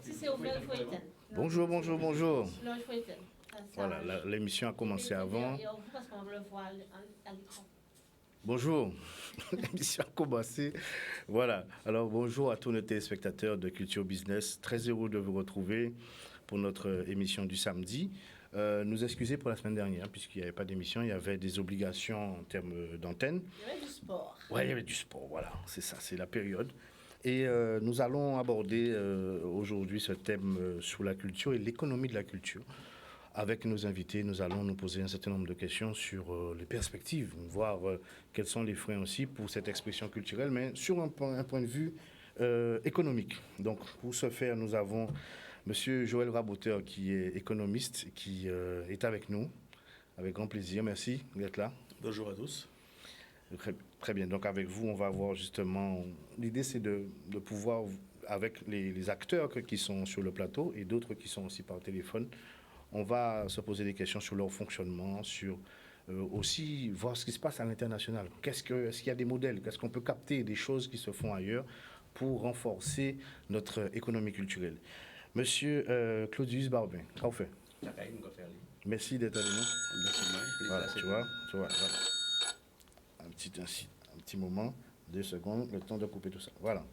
Si c'est ouvert, il faut éteindre. Bonjour, bonjour, bonjour. Non, il faut éteindre. Voilà, l'émission a commencé avant. Et on vous parce qu'on le voit à l'écran. Bonjour, l'émission a commencé. Voilà, alors bonjour à tous nos téléspectateurs de Culture Business. Très heureux de vous retrouver pour notre émission du samedi. Nous excuser pour la semaine dernière, puisqu'il n'y avait pas d'émission, il y avait des obligations en termes d'antenne. Il y avait du sport. Oui, il y avait du sport, voilà, c'est ça, c'est la période. Et nous allons aborder aujourd'hui ce thème sur la culture et l'économie de la culture. Avec nos invités, nous allons nous poser un certain nombre de questions sur les perspectives, voir quels sont les freins aussi pour cette expression culturelle, mais sur un point de vue économique. Donc, pour ce faire, nous avons M. Joël Raboteur, qui est économiste, qui est avec nous, avec grand plaisir. Merci d'être là. Bonjour à tous. Très bien. Donc, avec vous, on va voir justement... L'idée, c'est de pouvoir, avec les acteurs qui sont sur le plateau et d'autres qui sont aussi par téléphone, on va se poser des questions sur leur fonctionnement, sur aussi voir ce qui se passe à l'international. Est-ce qu'il y a des modèles? Est-ce qu'on peut capter des choses qui se font ailleurs pour renforcer notre économie culturelle? Monsieur Claudius Barbin, comment fait? Merci d'être avec nous. Voilà, tu vois, voilà. Un petit moment, 2 secondes, le temps de couper tout ça. Voilà.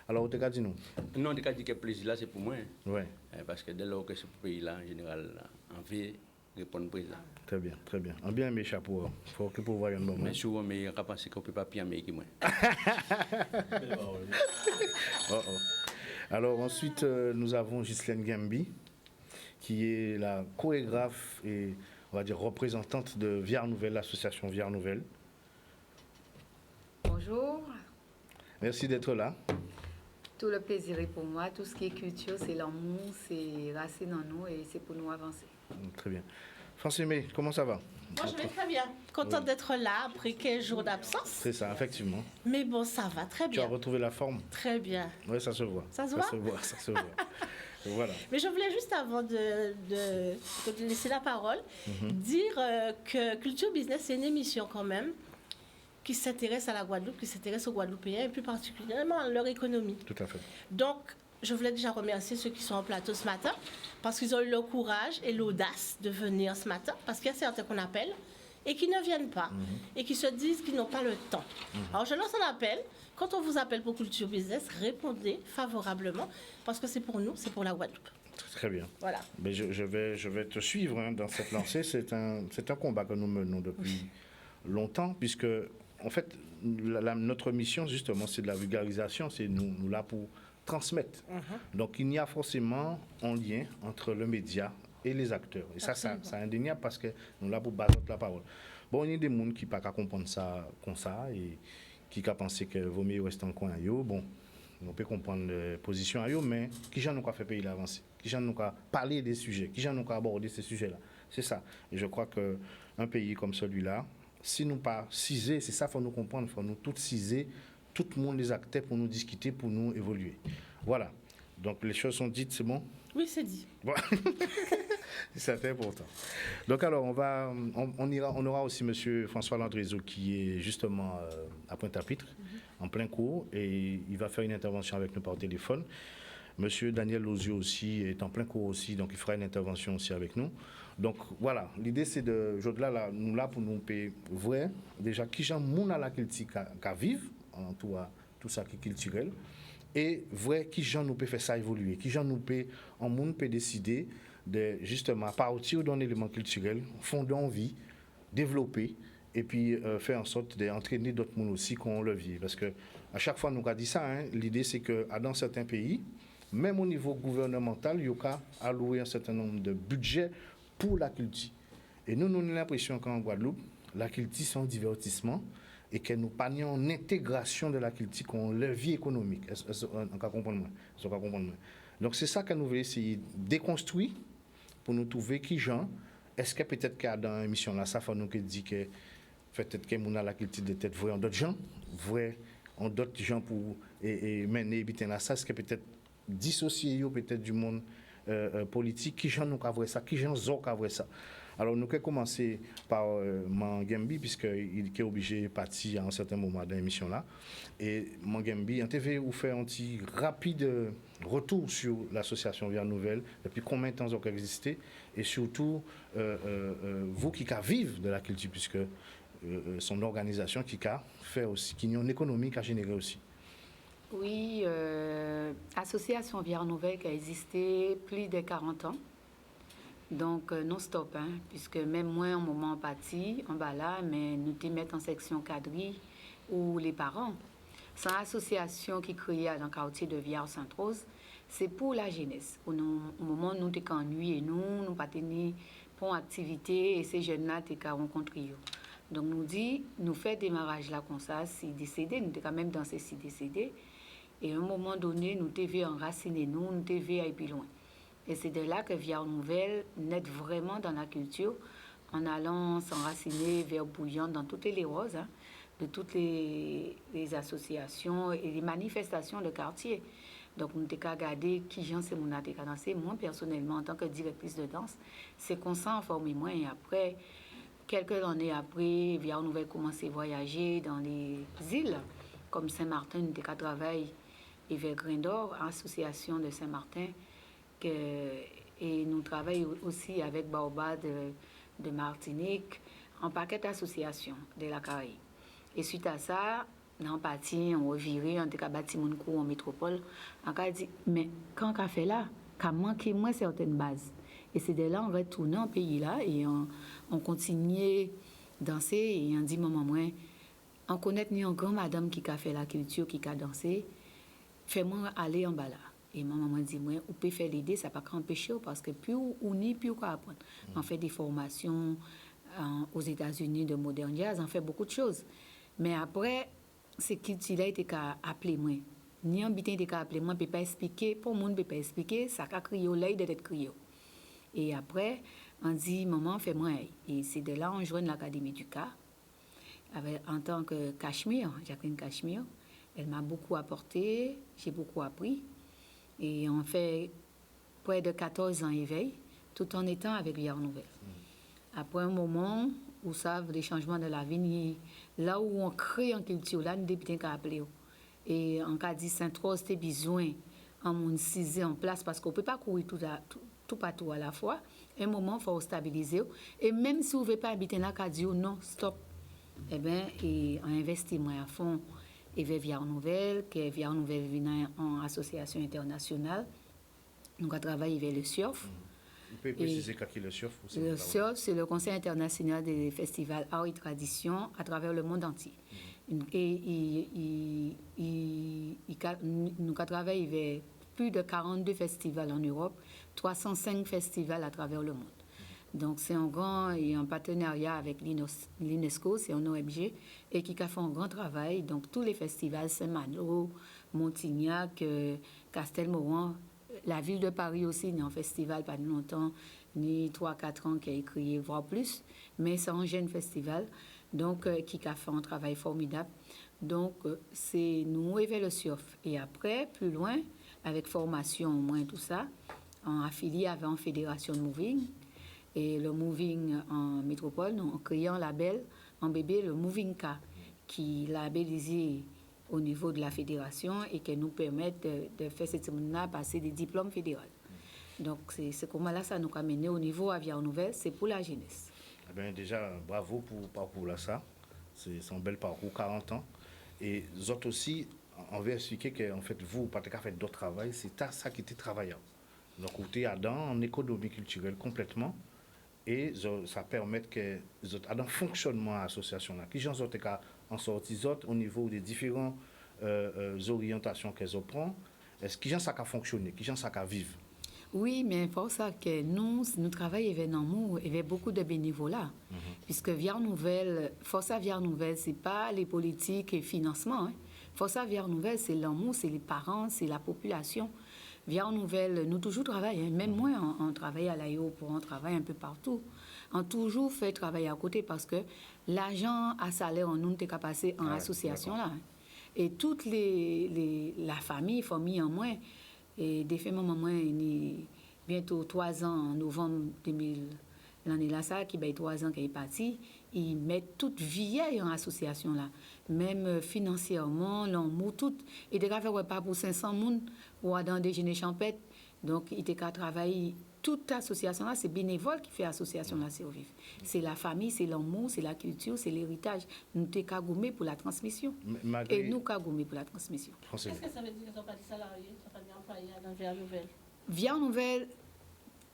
Alors, tu as dit nous? Non, tu as dit que le plaisir là, c'est pour moi. Oui. Parce que dès lors que ce pays-là, en général, en fait, répondre président. Très bien, très bien. En bien mes chapeaux, il faut que pour voir un moment. Mais souvent, mais on pense qu'on ne peut pas pire mais que moi. Alors, ensuite, nous avons Ghislaine Gambi, qui est la chorégraphe et, on va dire, représentante de Viard Nouvelle, l'association Viard Nouvelle. Bonjour. Merci d'être là. Tout le plaisir est pour moi. Tout ce qui est culture, c'est l'amour, c'est racine en nous et c'est pour nous avancer. Très bien. Francine, comment ça va? Moi, je vais très bien. Contente d'être là après 15 jours d'absence. C'est ça, effectivement. Mais bon, ça va très bien. Tu as retrouvé la forme? Très bien. Oui, ça se voit. Ça se voit? Ça se voit. Voilà. Mais je voulais juste, avant de te laisser la parole, dire que Culture Business, c'est une émission quand même qui s'intéresse à la Guadeloupe, qui s'intéresse aux Guadeloupéens et plus particulièrement à leur économie. Tout à fait. Donc, je voulais déjà remercier ceux qui sont en plateau ce matin parce qu'ils ont eu le courage et l'audace de venir ce matin, parce qu'il y a certains qu'on appelle et qui ne viennent pas et qui se disent qu'ils n'ont pas le temps. Alors, je lance un appel. Quand on vous appelle pour Culture Business, répondez favorablement parce que c'est pour nous, c'est pour la Guadeloupe. Très bien. Voilà. Mais je vais te suivre dans cette lancée. C'est un combat que nous menons depuis longtemps, puisque en fait, notre mission, justement, c'est de la vulgarisation. C'est nous là pour transmettre. Donc, il y a forcément un lien entre le média et les acteurs. Et ça, c'est indéniable parce que nous là pour battre la parole. Bon, il y a des gens qui ne peuvent pas comprendre ça comme ça et qui ont pensé que vaut mieux rester en coin. Bon, on peut comprendre la position, mais qui j'en a fait pays avancer? Qui j'en a parlé des sujets? Qui j'en a abordé ces sujets-là? C'est ça. Et je crois qu'un pays comme celui-là, si nous pas ciser, c'est ça qu'il faut nous comprendre, il faut nous tous ciser, tout le monde les acteurs pour nous discuter, pour nous évoluer. Voilà. Donc les choses sont dites, c'est bon? Oui, c'est dit. Bon. C'est important. Donc alors, on aura aussi M. François Landrezo qui est justement à Pointe-à-Pitre, en plein cours, et il va faire une intervention avec nous par téléphone. Monsieur Daniel Lozio aussi est en plein cours aussi, donc il fera une intervention aussi avec nous. Donc voilà, l'idée c'est de, nous là pour nous payer vrai, déjà qui j'en moun à la culture qu'à vivre, en tout ça qui est culturel, et vrai qui j'en nous peut faire ça évoluer, qui j'en nous peut, en moun peut décider de justement à partir d'un élément culturel, fonder en vie, développer, et puis faire en sorte d'entraîner d'autres mondes aussi qu'on le vit. Parce que à chaque fois, nous avons dit ça, l'idée c'est que dans certains pays, même au niveau gouvernemental, il y a alloué un certain nombre de budgets pour la culture. Et nous avons l'impression qu'en Guadeloupe, la culture c'est un divertissement et que nous pas en intégration de la culture comme levier économique. On peut comprendre. Donc c'est ça que nous voulons essayer de déconstruire pour nous trouver qui gens. Est-ce que peut-être qu'il y a dans l'émission là, ça fait nous qui dit que peut-être que nous avons la culture de tête vraie en d'autres gens, vrai en d'autres gens pour et mener là ça, est-ce que peut-être dissocier peut-être du monde politique, qui j'en nous avoué ça, qui j'en ont avoué ça. Alors, nous allons commencer par Mangembi, puisqu'il est obligé de partir à un certain moment de l'émission là. Et Mangembi, en TV, vous fait un petit rapide retour sur l'association Via Nouvelle, depuis combien de temps elle a existé, et surtout, vous qui vivez de la culture, puisque son organisation qui a fait aussi, qui a une économie qui a généré aussi. Oui, association Via Nouvelle qui a existé plus de 40 ans. Donc, non-stop, hein, puisque même moi, un moment parti, on va là, mais nous te mettons en section quadrille ou les parents. C'est une association qui est créée dans le quartier de Villars-Sainte-Rose. C'est pour la jeunesse. Au moment où nous sommes ennuyés, nous pas tenir pour activité et ces jeunes-là, nous avons rencontré. Donc, nous dit, nous faisons démarrage là comme ça, si décédé, nous sommes quand même dans ces si décédés. Et à un moment donné, nous devons enraciner, nous devons aller plus loin. Et c'est de là que Via Nouvelle naît vraiment dans la culture, en allant s'enraciner vers Bouillon dans toutes les roses, hein, de toutes les associations et les manifestations de quartier. Donc, nous avons regardé qui j'en sais mon danser. Moi, personnellement, en tant que directrice de danse, c'est qu'on s'en formé moins. Et après, quelques années après, Via Nouvelle commençait à voyager dans les îles, comme Saint-Martin, nous avons travaillé et vers Grindor, association de Saint-Martin. Et nous travaillons aussi avec Baobab de Martinique, en paquet d'associations de la Caraïbe. Et suite à ça, dans le parti, on a viré, on a bâti mon cours en métropole. On a dit, mais quand on a fait là, on a manqué moins certaines bases. Et c'est de là on retourne en pays là et on continue à danser. Et on dit, maman, moi, on connaît ni un grand madame qui a fait la culture, qui a dansé, fais-moi aller en bas là. Et maman m'a dit, moi, on peut faire l'aider, ça ne va pas empêcher, parce que plus on y, plus on peut apprendre. On fait des formations aux États-Unis de modern jazz, on fait beaucoup de choses. Mais après, c'est qu'il a été appelé moi. Ni un bitin été appelé moi, ne peut pas expliquer, pour moi, ne peut pas expliquer, ça a crié au lait d'être crié. Et après, on dit, maman, fais-moi. Et c'est de là on joint l'Académie du cas, en tant que Cachemire, Jacqueline Cachemire. Elle m'a beaucoup apporté, j'ai beaucoup appris. Et on fait près de 14 ans éveil, tout en étant avec Via Nouvelle. Après un moment où ça, les changements de la vie, là où on crée en culture, là, nous députés qu'à appeler. Et en cas dit Saint-Rose, c'était besoin en mon ciser en place parce qu'on ne peut pas courir tout partout à la fois. Un moment, il faut stabiliser. Et même si vous ne voulez pas habiter là, qu'à dire non, stop. Eh bien, on investit moins à fond. Et Via Nouvelle, qui est Via Nouvelle vient en association internationale. Nous avons travaillé avec le SURF. Vous pouvez préciser qu'est-ce que le SURF? Le SURF, c'est le Conseil international des festivals art et tradition à travers le monde entier. Et nous avons travaillé avec plus de 42 festivals en Europe, 305 festivals à travers le monde. Donc, c'est un grand et un partenariat avec l'UNESCO, c'est un OMG, et qui a fait un grand travail. Donc, tous les festivals, Saint-Malo, Montignac, Castelmoron, la ville de Paris aussi, il y a un festival pas longtemps, ni 3-4 ans qui a écrit, voire plus, mais c'est un jeune festival, donc, qui a fait un travail formidable. Donc, c'est nous et le surf. Et après, plus loin, avec formation, au moins tout ça, en affilié avec une fédération de moving. Et le Moving en métropole, nous créons un label en bébé, le Moving K, qui labellisé au niveau de la fédération et qui nous permet de faire cette semaine-là passer des diplômes fédéraux. Donc, c'est comment là, ça nous a mené au niveau à Via Nouvelle, c'est pour la jeunesse. Eh bien, déjà, bravo pour le parcours là, ça. C'est un bel parcours, 40 ans. Et vous autres aussi, on veut expliquer qu'en fait, vous, pas qu'à faire d'autres travail, c'est ça qui était travaillant. Donc, vous êtes dans en économie culturelle complètement. Et ça permet que dans le fonctionnement de l'association, qui j'en sortent en sortie au niveau des différentes orientations qu'elles prennent, est-ce que ça a fonctionné, qui ça a vivre? Oui, mais pour ça que nous travaillons avec nous, il y avait beaucoup de bénévolat. Puisque Via Nouvelle, Força Via Nouvelle, ce n'est pas les politiques et financement. Hein. Força Via Nouvelle, c'est l'amour, c'est les parents, c'est la population. Via Nouvelle, nous toujours travaillons. Même moi, on travaille à l'aéroport, on travaille un peu partout. On toujours fait travailler à côté parce que l'argent à salaire, on nous n'est qu'à passer en association là. Et toute la famille en moins. Et des faits, maman, moi, bientôt 3 ans, en novembre l'année là, ça, qui a 3 ans qu'il est parti, il met toute vieille en association là. Même financièrement, l'amour, tout. Il était fait pas pour 500 personnes ou dans des déjeuner champêtre. Donc, il était qu'à travailler. Toute association là, c'est bénévole qui fait association là survivre. C'est la famille, c'est l'amour, c'est la culture, c'est l'héritage. Nous sommes cagoumés pour la transmission. Et nous cagoumés pour la transmission. Est-ce que ça veut dire qu'ils ne sont pas des salariés, ils ne sont pas des employés dans Via Nouvelle? Via Nouvelle,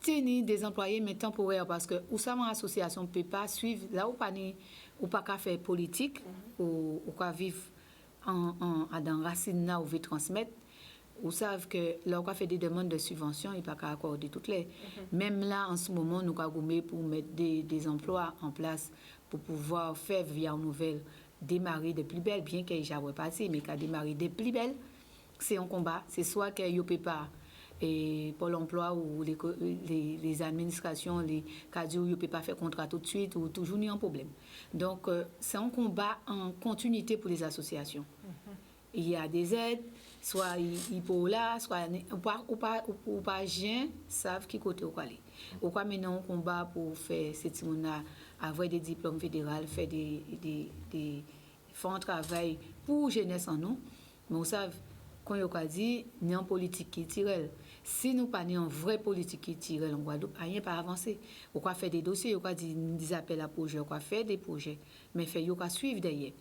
tenir des employés mais temporaires parce que ou ça, mon association ne peut pas suivre là où pas qu'à faire politique ou qu'à vivre dans racine là où veut transmettre. Vous savez que là, on fait des demandes de subventions, il n'y a pas qu'à accorder toutes les. Même là, en ce moment, nous avons pour mettre des emplois en place pour pouvoir faire Via Nouvelle démarrer de plus belle, bien qu'il n'y ait pas passé, mais qu'à démarrer de plus belle. C'est un combat. C'est soit qu'il n'y a pas et Pôle emploi ou les administrations, les cadres, ils ne peuvent pas faire contrat tout de suite ou toujours il y a un problème. Donc, c'est un combat en continuité pour les associations. Il y a des aides, soit ils peuvent là, soit ou pas gens savent qui côté au aller. Ou quoi maintenant on combat pour faire cette monde-là, avoir des diplômes fédéraux, faire des faire un travail pour jeunesse en nous. Mais vous savez, quand on a dit, il y a une politique qui tire. Si nous pas une vraie politique qui tire en Guadeloupe, rien pas avancer. On va faire des dossiers, on va dire des appels à projets, on va faire des projets, mais on va suivre derrière.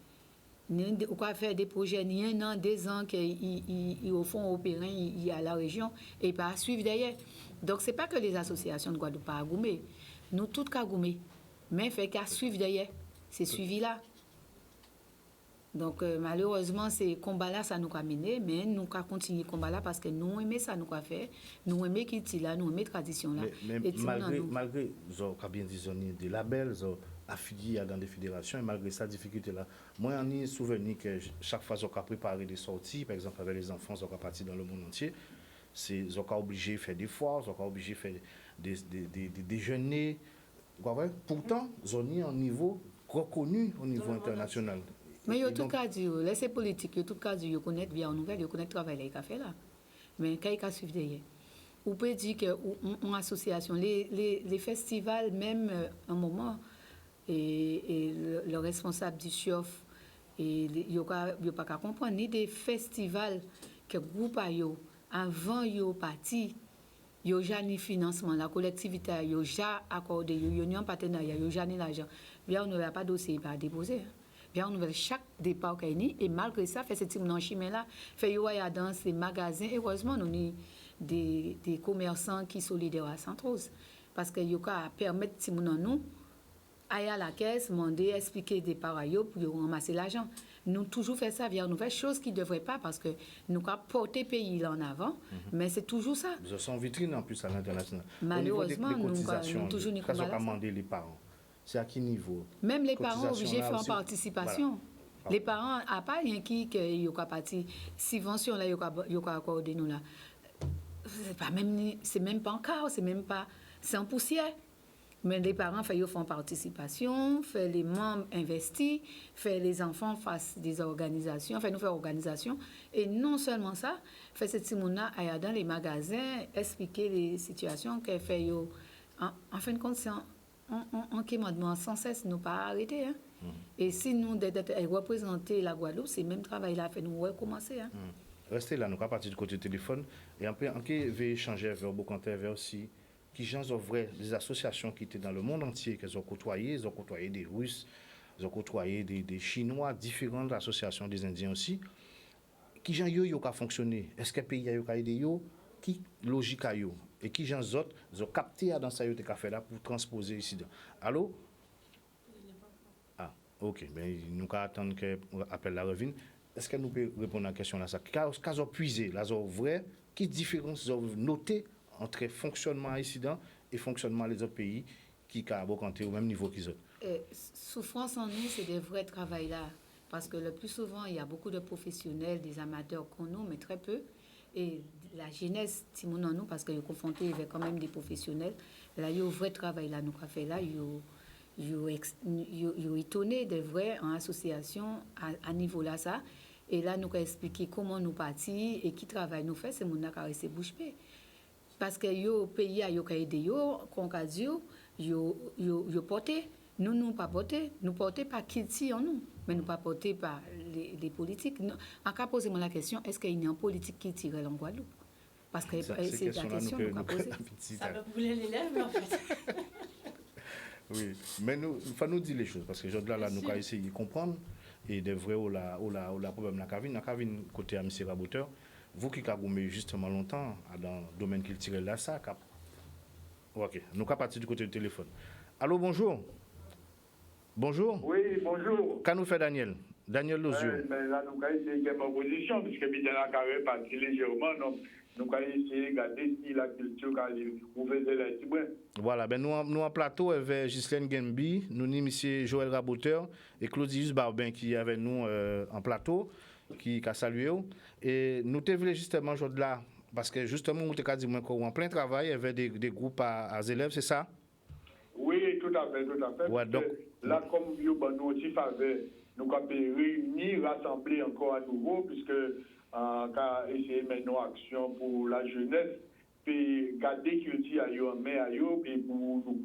On va faire des projets, ni 1 an, 2 ans, qu'ils au fond opérant, il y a la région, et pas suivre derrière. Donc, ce n'est pas que les associations de Guadeloupe pas goumé. Nous, toutes qu'à goumé. Mais il faut qu'à suivre derrière. C'est suivi là. Donc, malheureusement, ces combats-là, ça nous a mené, mais nous allons continuer le combat-là parce que nous aimons ça, nous avons fait, nous aimons qui là, nous aimons la tradition-là. Mais malgré, bien dit, des labels, affiliés dans des fédérations, et malgré cette difficulté-là, moi, j'en ai souvenir que chaque fois qu'on a préparé des sorties, par exemple avec les enfants, on a parti dans le monde entier, on a obligé de faire des foires, on a obligé de faire des déjeuners. Pourtant, on est à un niveau reconnu au niveau international. Mais il y a tout cas du, laissez politique, il y a tout cas du, ils connaissent bien en nouvelle, ils connaissent le travail qu'ils ont fait là. Mais quand ils ont suivi derrière. On peut dire qu'une association, les festivals, même un moment, et le responsable du CHIOF, il n'y a pas qu'à comprendre, ni des festivals que le groupe a eu, avant il y parti, il y a déjà ni financement, la collectivité a déjà accordé, il y a un partenariat, il y a déjà ni l'argent. Bien, on n'avait pas de dossier à déposer. Bien, on nouvelle chaque départ qu'il y a et malgré ça, fait ce type de chemin là, fait y a dans ces magasins. Heureusement, nous avons des commerçants qui sont solidaires à Sainte-Rose parce que y a permettre si nous aller à la caisse, demander, expliquer des paroles pour ramasser l'argent. Nous toujours fait ça via une nouvelle chose qui ne devrait pas parce que nous avons porté le pays là en avant, mais c'est toujours ça. Ils sont vitrine en plus à l'international. Malheureusement, nous toujours n'y commander les parents. C'est à quel niveau? Même les parents sont obligés de faire en participation. Voilà. Les parents, à part rien qui ont parti subvention là, ils ont accordé nous là. C'est même pas encore, c'est même pas, c'est en poussière. Mais les parents font participation, fait les membres investis, fait les enfants fassent des organisations, fait nous faire organisation. Et non seulement ça, fait cette simona aller dans les magasins, expliquer les situations qu'elle fait. En fin de compte, c'est on demande sans cesse ne pas arrêter. Hein. Et si nous représenter la Guadeloupe, c'est le même travail là fait nous recommencer. Hein. Restez là, nous allons partir du côté du téléphone. Et après, on va échanger avec Bocanter vers aussi qui gens ont vrai des associations qui étaient dans le monde entier, qu'ils ont côtoyé des Russes, ils ont côtoyé des Chinois, différentes associations des Indiens aussi. Qui gens yo ka fonctionner? Est-ce que pays yo ka aider yo? Qui logique a yo? Et qui gens autres ont capté dans ça yo te fait là pour transposer ici. Allô? Ah, OK, ben nous allons attendre que l'appel la revienne. Est-ce que nous pouvons répondre à la question là ça? Qu'est-ce puisé là vrai? Qui différence vous notez entre fonctionnement ici et fonctionnement des autres pays qui ont au même niveau qu'ils ont? Souffrance en nous, c'est des vrais travail là. Parce que le plus souvent, il y a beaucoup de professionnels, des amateurs qu'on nous, mais très peu. Et la jeunesse, Timon en nous, parce qu'ils sont confrontés avec quand même des professionnels, là, il y a un vrai travail là, nous avons fait là, ils sont étonnés de vrai en association à niveau là ça. Et là, nous avons expliqué comment nous partir et qui travail nous fait, c'est mon qui a resté bouche bée. Parce que yo pays a yo ka aidé yo qu'on ka dit yo porté. Nous pas porté. Nous porté par Kilti en nous, mais nous pas porté par les politiques. En cas, posez-moi la question, est-ce qu'il y a une politique qui tire en Guadeloupe? Parce que c'est la question que nous posons. Ça me brûler les lèvres, en fait. Oui, mais il faut nous dire les choses, parce que là, nous avons essayé de comprendre, et de vrai, on a problème dans la cabine, côté à M. Raboteur, vous qui avez justement longtemps dans le domaine qu'il tire là, ça, ok, nous sommes partis du côté du téléphone. Allô, bonjour. Bonjour. Oui, bonjour. Qu'en nous fait Daniel? Daniel Lozio. Mais là, nous avons essayé de faire opposition, puisque Bidel a carré parti légèrement, donc nous avons essayé de regarder si la culture vous faisait la tibouin. Voilà, ben nous en plateau avec Ghislaine Genbi, nous avons M. Joël Raboteur et Claudius Barbin qui est avec nous en plateau, qui a salué. Et nous te voulons justement aujourd'hui là, parce que justement, nous avons dit qu'on en plein travail avec des groupes à élèves, c'est ça? Oui, tout à fait. Ouais, donc, là, comme nous aussi nous avons réuni, rassembler encore à nouveau, puisque on a essayé de mettre nos actions pour la jeunesse, puis garder culture en main et pour nous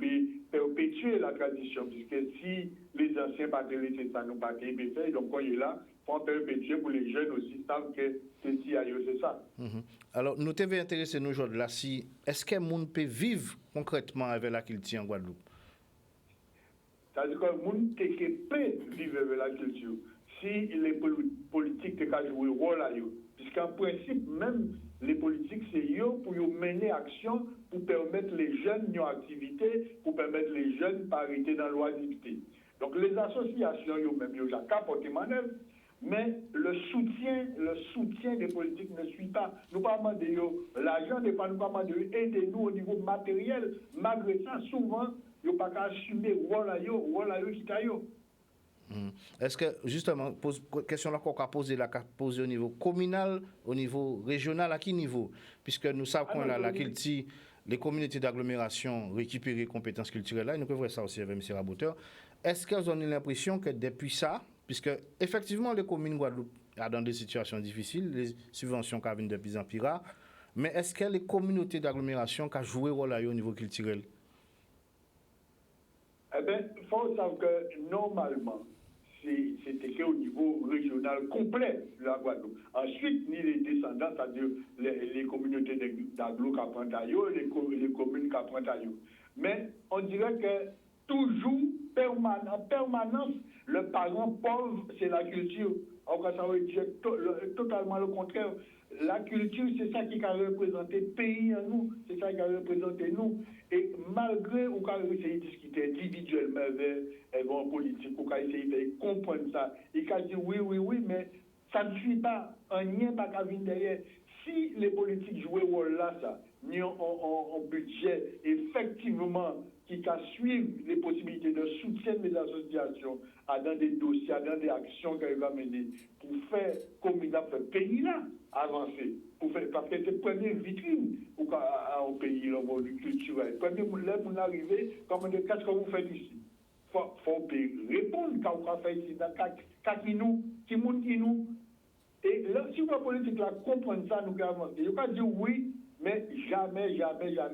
perpétuer la tradition, puisque si les anciens pas c'est ça, nous pas fait, donc quand il est là, il faut perpétuer pour les jeunes aussi, savent que c'est ça. Alors, nous t'avons intéressé nous aujourd'hui là, si est-ce que le monde peut vivre concrètement avec la culture en Guadeloupe? C'est-à-dire que le monde peut vivre avec la culture. Si les politiques ont joué un rôle là, puisqu'en principe, même les politiques, c'est eux pour mener action pour permettre les jeunes une activité, pour permettre les jeunes de pas arrêter dans l'oisiveté. Donc les associations, eux-mêmes, ils ont capoté manœuvre, mais le soutien des politiques ne suit pas. Nous ne pouvons pas demander l'argent, nous ne pouvons pas demander aidez-nous au niveau matériel. Malgré ça, souvent, ils n'ont pas qu'à assumer le rôle qui est là. Est-ce que, justement, question là qu'on a posée au niveau communal, au niveau régional, à quel niveau? Puisque nous savons qu'on a la Kilti, les communautés d'agglomération récupérer les compétences culturelles là, et nous pouvons voir ça aussi avec M. Raboteur. Est-ce que vous avez l'impression que depuis ça, puisque effectivement les communes Guadeloupe sont dans des situations difficiles, les subventions qui viennent de plus en plus rares, mais est-ce que les communautés d'agglomération qui ont joué un rôle au niveau culturel? Eh bien, il faut savoir que normalement, c'était au niveau régional complet de la Guadeloupe. Ensuite, ni les descendants, c'est-à-dire les communautés d'agglo qui apprennent à eux, les communes qui apprennent à eux. Mais on dirait que toujours, en permanence, le parent pauvre, c'est la culture. Alors, ça veut dire totalement le contraire. La culture, c'est ça qui a représenté le pays en nous, c'est ça qui a représenté nous. Et malgré qu'on a essayé de discuter individuellement avec un politique, qu'on a essayé de comprendre ça, il a dit oui, mais ça ne suit pas, un lien pas qu'à venir derrière. Si les politiques jouaient ce rôle-là, ça, ni un budget effectivement qui a suivre les possibilités de soutien des associations dans des dossiers, dans des actions qu'elle va mener pour faire comme il a fait le pays là avancer. Parce que c'est la première vitrine au pays, le culturel. Quand vous arrivez, qu'est-ce que vous faites ici? Il faut répondre quand vous faites ici, qui nous. Et là, si la politique là comprend ça, nous avons avancé. Il ne faut pas dire oui, mais jamais,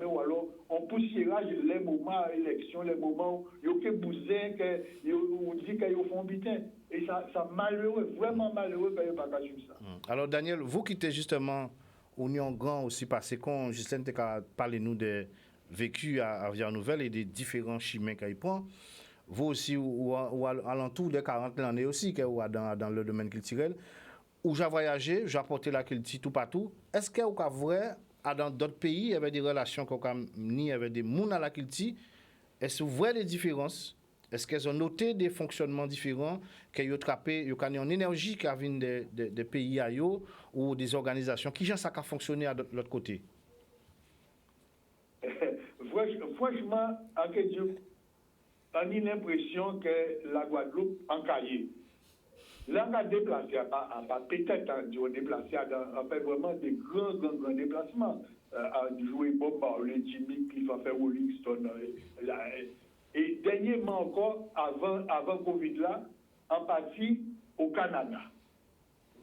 ou alors on poussiera les moments d'élection, les moments où il y a des bousins, on dit qu'ils font bitin. Et ça malheureux, vraiment malheureux quand il n'y a pas suivre ça. Alors Daniel, vous qui êtes justement au Nyon Grand aussi passé, quand Ghislaine t'a parlé nous des vécus à Vière-Nouvelle et des différents chemins qu'il prend, vous aussi, ou à l'entour des 40 années aussi, dans le domaine culturel, où j'ai voyagé, j'ai apporté la culture tout partout. Est-ce que vous avez vrai, dans d'autres pays, il y avait des relations qu'on a ni avec des gens à la culture? Est-ce que vous voyez des différences? Est-ce qu'elles ont noté des fonctionnements différents, qu'ils ont trappé, il y a une énergie qui vient des pays ailleurs ou des organisations? Qui ça a fonctionné de l'autre côté? Franchement, on a l'impression que la Guadeloupe en cahier. Là, on a déplacé, peut-être on a déplacé, on fait vraiment des grands déplacements. À jouer Bob Marley, Jimmy Cliff, à faire Rolling Stone. Et dernièrement encore, avant Covid là, en partie au Canada.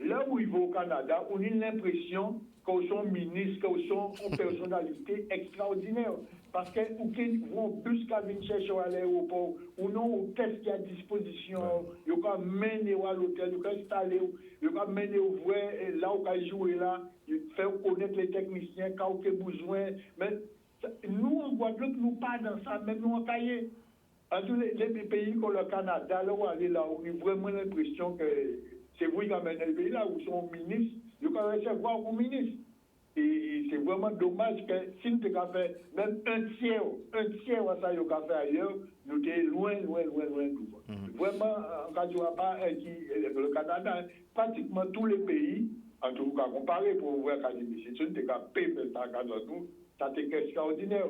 là où ils vont au Canada, on a l'impression qu'ils sont ministres, qu'ils sont une personnalité extraordinaire. Parce qu'ils vont plus qu'à venir chercher à l'aéroport, ou non, qu'est-ce qu'il y a à disposition, ils vont mener à l'hôtel, ils vont installer, ils vont mener au vrai, là où ils jouent là, ils faire connaître les techniciens quand ils ont besoin. Mais nous, en Guadeloupe, nous pas dans ça, même nous en Caillé. En tous les pays comme le Canada, là où on est là, on a vraiment l'impression que c'est vous qui amenez le pays là, où sont ministres, ils vont recevoir comme ministre. Et c'est vraiment dommage que si nous avons fait même un tiers de ça, nous avons fait ailleurs, nous sommes loin. Vraiment, quand tu vois pas le Canada, pratiquement tous les pays, en tout cas comparé pour voir l'académie, c'est une des cas nous, ça c'est extraordinaire.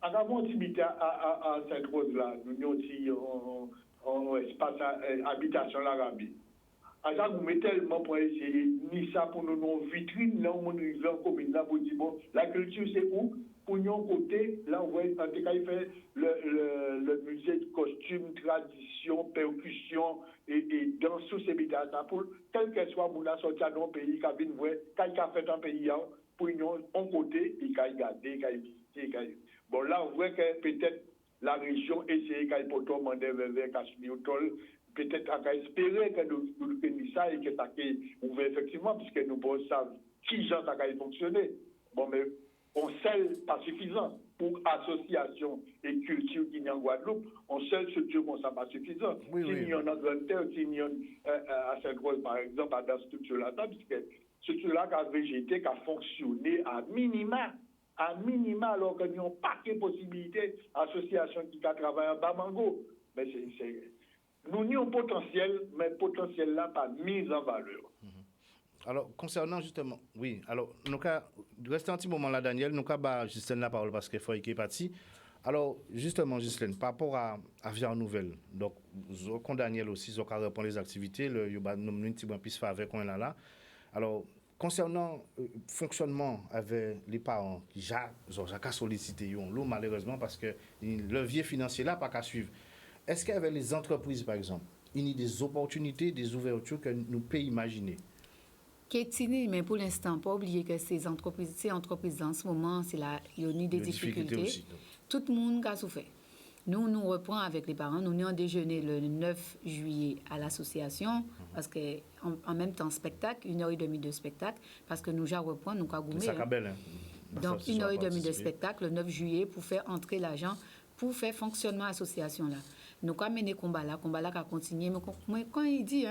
En avant à Sainte-Rose là, nous avons un espace habitation l'Arabie. Alors, vous mettez tellement pour essayer, ni ça pour nos vitrines, là où on est en commune, là, pour dire, bon, la culture, c'est où? Pour nous, côté, là, on voit, en tout cas, il fait le musée de costumes, tradition, percussion et danse, tous ces médias, pour quel que soit, mon sorti à nos pays, qui vient voir, qui a fait un pays, pour nous, en côté, et qui a gardé, qui a visité, bon, là, on voit que peut-être la région essaie, qui a demander vers Cachemire, peut-être à espérer que nous finissons ça et que ça ait ouvert effectivement, puisque nous ne savons qui gens ça a fonctionné. Bon, mais on sait pas suffisant. Pour association et culture qui est en Guadeloupe, on sait structure qu'on ça pas suffisant. S'il y en a dans le terre, s'il y en a à Sainte-Rose, par exemple, à dans cette structure-là, puisque structure-là qui a végété, qui a fonctionné à minima, alors que nous n'avons pas de possibilité, association qui a travaillé en Bamango. Mais c'est nous avons un potentiel, mais le potentiel là pas mis en valeur. Alors, concernant justement, oui, alors, nous restons un petit moment là, Daniel, nous avons Justine la parole parce qu'il faut qu'il est parti. Alors, justement, Justine, par rapport à Vière Nouvelle, donc, quand Daniel aussi, ils ont répondre les activités, il y a un petit peu plus avec on là. Alors, concernant le fonctionnement avec les parents, j'ai sollicité, malheureusement, parce que le levier financier là, pas qu'à suivre. Est-ce qu'avec les entreprises, par exemple, il y a des opportunités, des ouvertures que nous pouvons imaginer? Kétini, mais pour l'instant, pas oublier que ces entreprises en ce moment, il y a des difficultés. Aussi, tout le monde a souffert. Nous reprenons avec les parents. Nous avons déjeuné le 9 juillet à l'association, parce qu'en même temps, spectacle, 1h30 de spectacle, parce que nous reprenons, nous avons gommé. Donc, 1h30 de spectacle le 9 juillet pour faire entrer l'argent, pour faire fonctionnement de l'association là. Nous avons mené le combat là qui a continué. Mais quand il dit,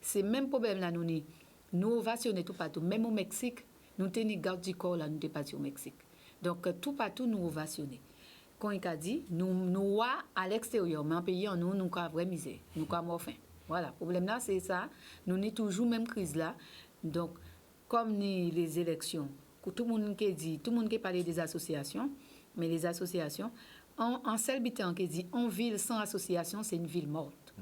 c'est le même problème là, nous ovationnons tout partout. Même au Mexique, nous tenons garde du corps là, nous sommes partis au Mexique. Donc, tout partout, nous ovationnons. Quand il a dit, nous à l'extérieur, mais en pays, nous avons vraie misère, nous avons faim. Voilà, le problème là, c'est ça. Nous avons toujours la même crise là. Donc, comme les élections, tout le monde qui dit, tout le monde qui parle des associations, mais les associations, en seul bitan qui dit, en ville sans association, c'est une ville morte.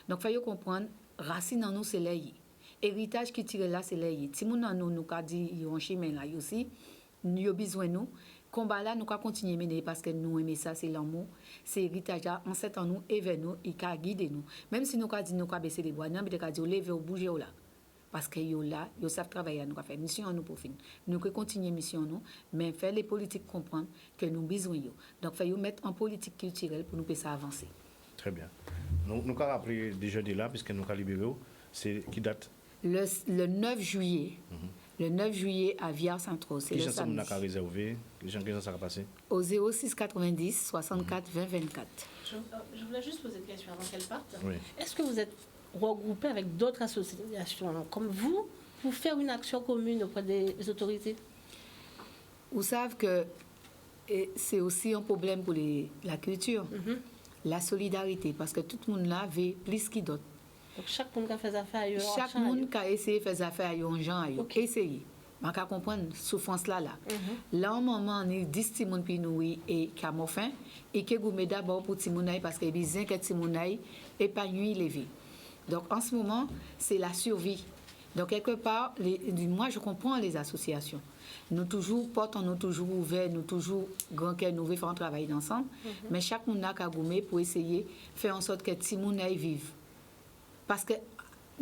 Donc, il faut comprendre, racine en nous, c'est l'aïe. Héritage qui tire là, c'est l'aïe. Si nous nous dit, il y a un chemin là aussi, nous avons besoin de nous. Combat là, nous allons continuer à mener parce que nous aimons ça, c'est l'amour. C'est héritage là, en cet en nous, et vers nous, il a guidé nous. Même si nous avons dit, nous avons baissé les bois, nous avons dit, lever ou bouger là. Parce que là, ils savent travailler, nous avons fait mission nous pour finir. Nous allons continuer mission nous, mais faire les politiques comprendre que nous avons besoin. Donc, il faut mettre en politique culturelle pour nous faire ça avancer. Très bien. Nous avons rappelé déjà de là, puisque nous avons libéré, c'est qui date? Le 9 juillet. Le 9 juillet à Viard-Sainte-Rose. Quels gens sont réservés? Quels gens ça va passer? Au 06 90 64 20 24. Je voulais juste poser une question avant qu'elle parte. Oui. Est-ce que vous êtes regroupé avec d'autres associations comme vous pour faire une action commune auprès des autorités? Vous savez que c'est aussi un problème pour la culture, la solidarité, parce que tout le monde là veut plus qu'il d'autres. Donc chaque monde qui a fait affaire ailleurs. Chaque monde qui a essayé de faire affaire ailleurs, en gens ailleurs. Essayez. Je comprends la souffrance là. Là, au moment, on est 10 petits monde qui nous et qui a faim, et qui goûtent d'abord pour les gens parce qu'ils ont besoin que les gens épanouissent les vies. Donc en ce moment, c'est la survie. Donc quelque part, moi je comprends les associations. Nous toujours portons, nous toujours ouverts, nous toujours grand cœur, nous voulons faire un travail ensemble. Mais chaque monde a goûté pour essayer de faire en sorte que les gens vivent. Parce que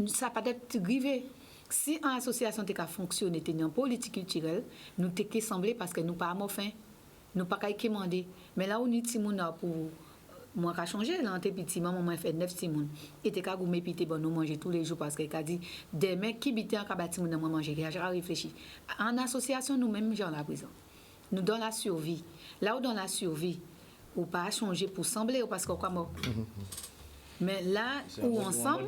ça peut être grivé. Si une association a fonctionné, en politique culturelle, nous t'es semblé parce que nous pas à faim, nous pas qu'à commander. Mais là où nous timons pour moi qui a changé, là, on était petit, maman fait 9 timons. Et t'es qu'à goûter, puis bon, nous manger tous les jours parce qu'elle a dit, des mecs qui habitent en cabati, nous manger, j'ai réfléchi. En association, nous-mêmes, j'en la prison. Nous dans la survie. Là où dans la survie, ou pas changer pour sembler, ou parce qu'on est mort. Mais là où ensemble,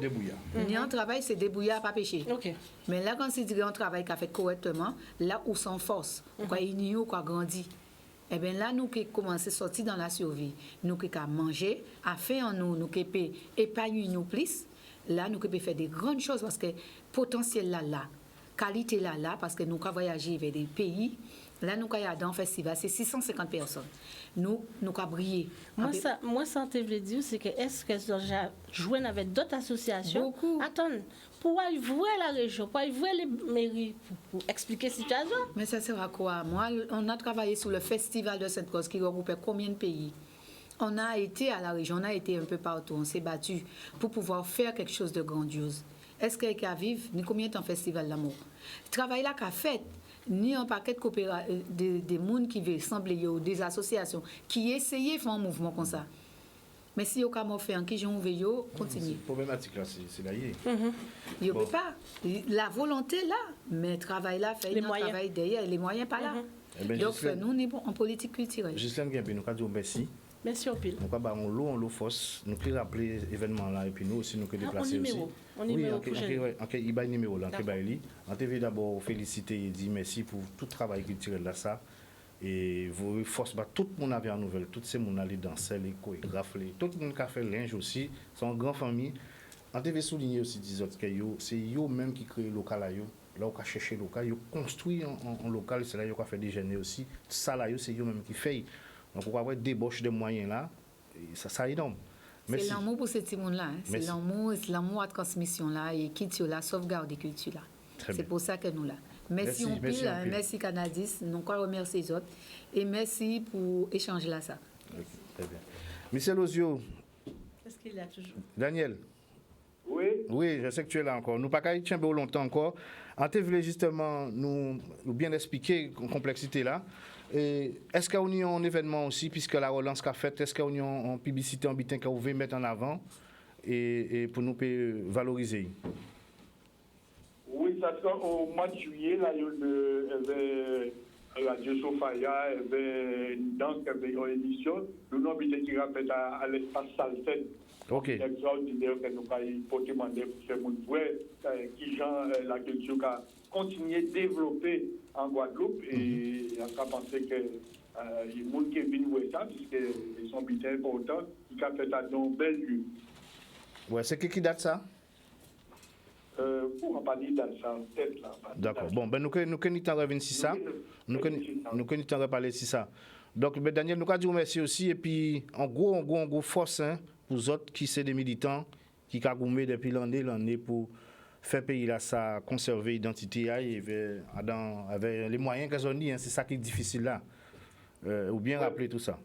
ni un travail, c'est débrouillard, pas péché. OK. Mais là, quand c'est dit un travail qui a fait correctement, là où sans force, quoi uni ou quoi grandi, eh bien là, nous qui commençons à sortir dans la survie, nous qui avons manger, à faire en nous, nous qui pouvons épargner nous plus, là, nous qui pouvons faire des grandes choses parce que potentiel là, qualité là, parce que nous avons voyagé vers des pays. Là, nous avons dans un festival, c'est 650 personnes. Nous avons brillé. Moi, ça te veut dire, c'est que est-ce que j'ai joué avec d'autres associations? Beaucoup. Attends, pour aller voir la région, pour aller voir les mairies, pour expliquer la situation? Mais ça sert à quoi? Moi, on a travaillé sur le festival de Sainte-Croix qui regroupait combien de pays? On a été à la région, on a été un peu partout, on s'est battu pour pouvoir faire quelque chose de grandiose. Est-ce qu'il y a vivre? Ni combien de temps festival l'amour? Le travail là qu'a fait, ni un paquet de des monde qui veulent sembler des associations qui essayent de faire un mouvement comme ça. Mais si vous avez fait un qui j'en veux continuer. C'est problématique là, c'est là. Il ne peut pas. La volonté là, mais le travail là fait un travail derrière, les moyens pas là. Donc nous on est en politique culturelle. Gislaine Guimpi, nous avons dit merci. Merci au pile. Nous avons l'eau force, nous pouvons rappeler l'événement là et puis nous aussi nous pouvons déplacer aussi. On numéro prochain. Il y a un numéro là, on te veut d'abord féliciter et dire merci pour tout le travail culturel là ça. Et vous force tout le monde avait en nouvelle, tous ces gens allés danser, les chorégraphes, tout le monde qui a fait linge aussi, sont grande famille. On te veut souligner aussi des autres que c'est eux même qui créent le local là où on chercher le local, ils construit en local, c'est là où on fait déjeuner aussi. Ça là c'est eux même qui fait. Donc, on va avoir des débauche de moyens là, ça est énorme. C'est l'amour pour ce petit monde-là. C'est l'amour à transmission là et culture là, sauvegarde culture là. C'est pour ça que nous là. Merci on pile, merci Canadis, nous encore remercier les autres et merci pour échanger là ça. Okay, très bien. Michel Ozio. Est-ce qu'il est toujours? Daniel. Oui, je sais que tu es là encore. Nous ne pouvons pas y tenir longtemps encore. On te voulait justement nous bien expliquer la complexité là. Est-ce qu'il y a un événement aussi, puisque la relance qu'a faite, est-ce qu'il y a une publicité en bitin qu'on veut mettre en avant et pour nous valoriser? Oui, ça sera au mois de juillet, là, il y a Radio Sofaya, donc, une émission, le nom qui rappelle à l'espace Salfed. Ok. C'est extraordinaire que nous avons demandé pour faire mon vrai, qui genre la culture a continué de développer en Guadeloupe et on a pensé que les gens qui viennent voir ça, puisqu'ils sont bien importants, ils ont fait un bel lieu. Ouais, c'est qui date ça? Pour pas dire dans ça, tête là. D'accord. Bon, ben nous connaissons revenir sur ça. Nous connaissons reparler sur ça. Donc, ben Daniel, nous avons dit merci aussi et puis en gros force hein, pour les autres qui sont des militants qui ont gommé depuis l'année pour faire pays là ça conserver l'identité et avec les moyens qu'ils ont dit, hein, c'est ça qui est difficile là. Ou bien rappeler tout ça.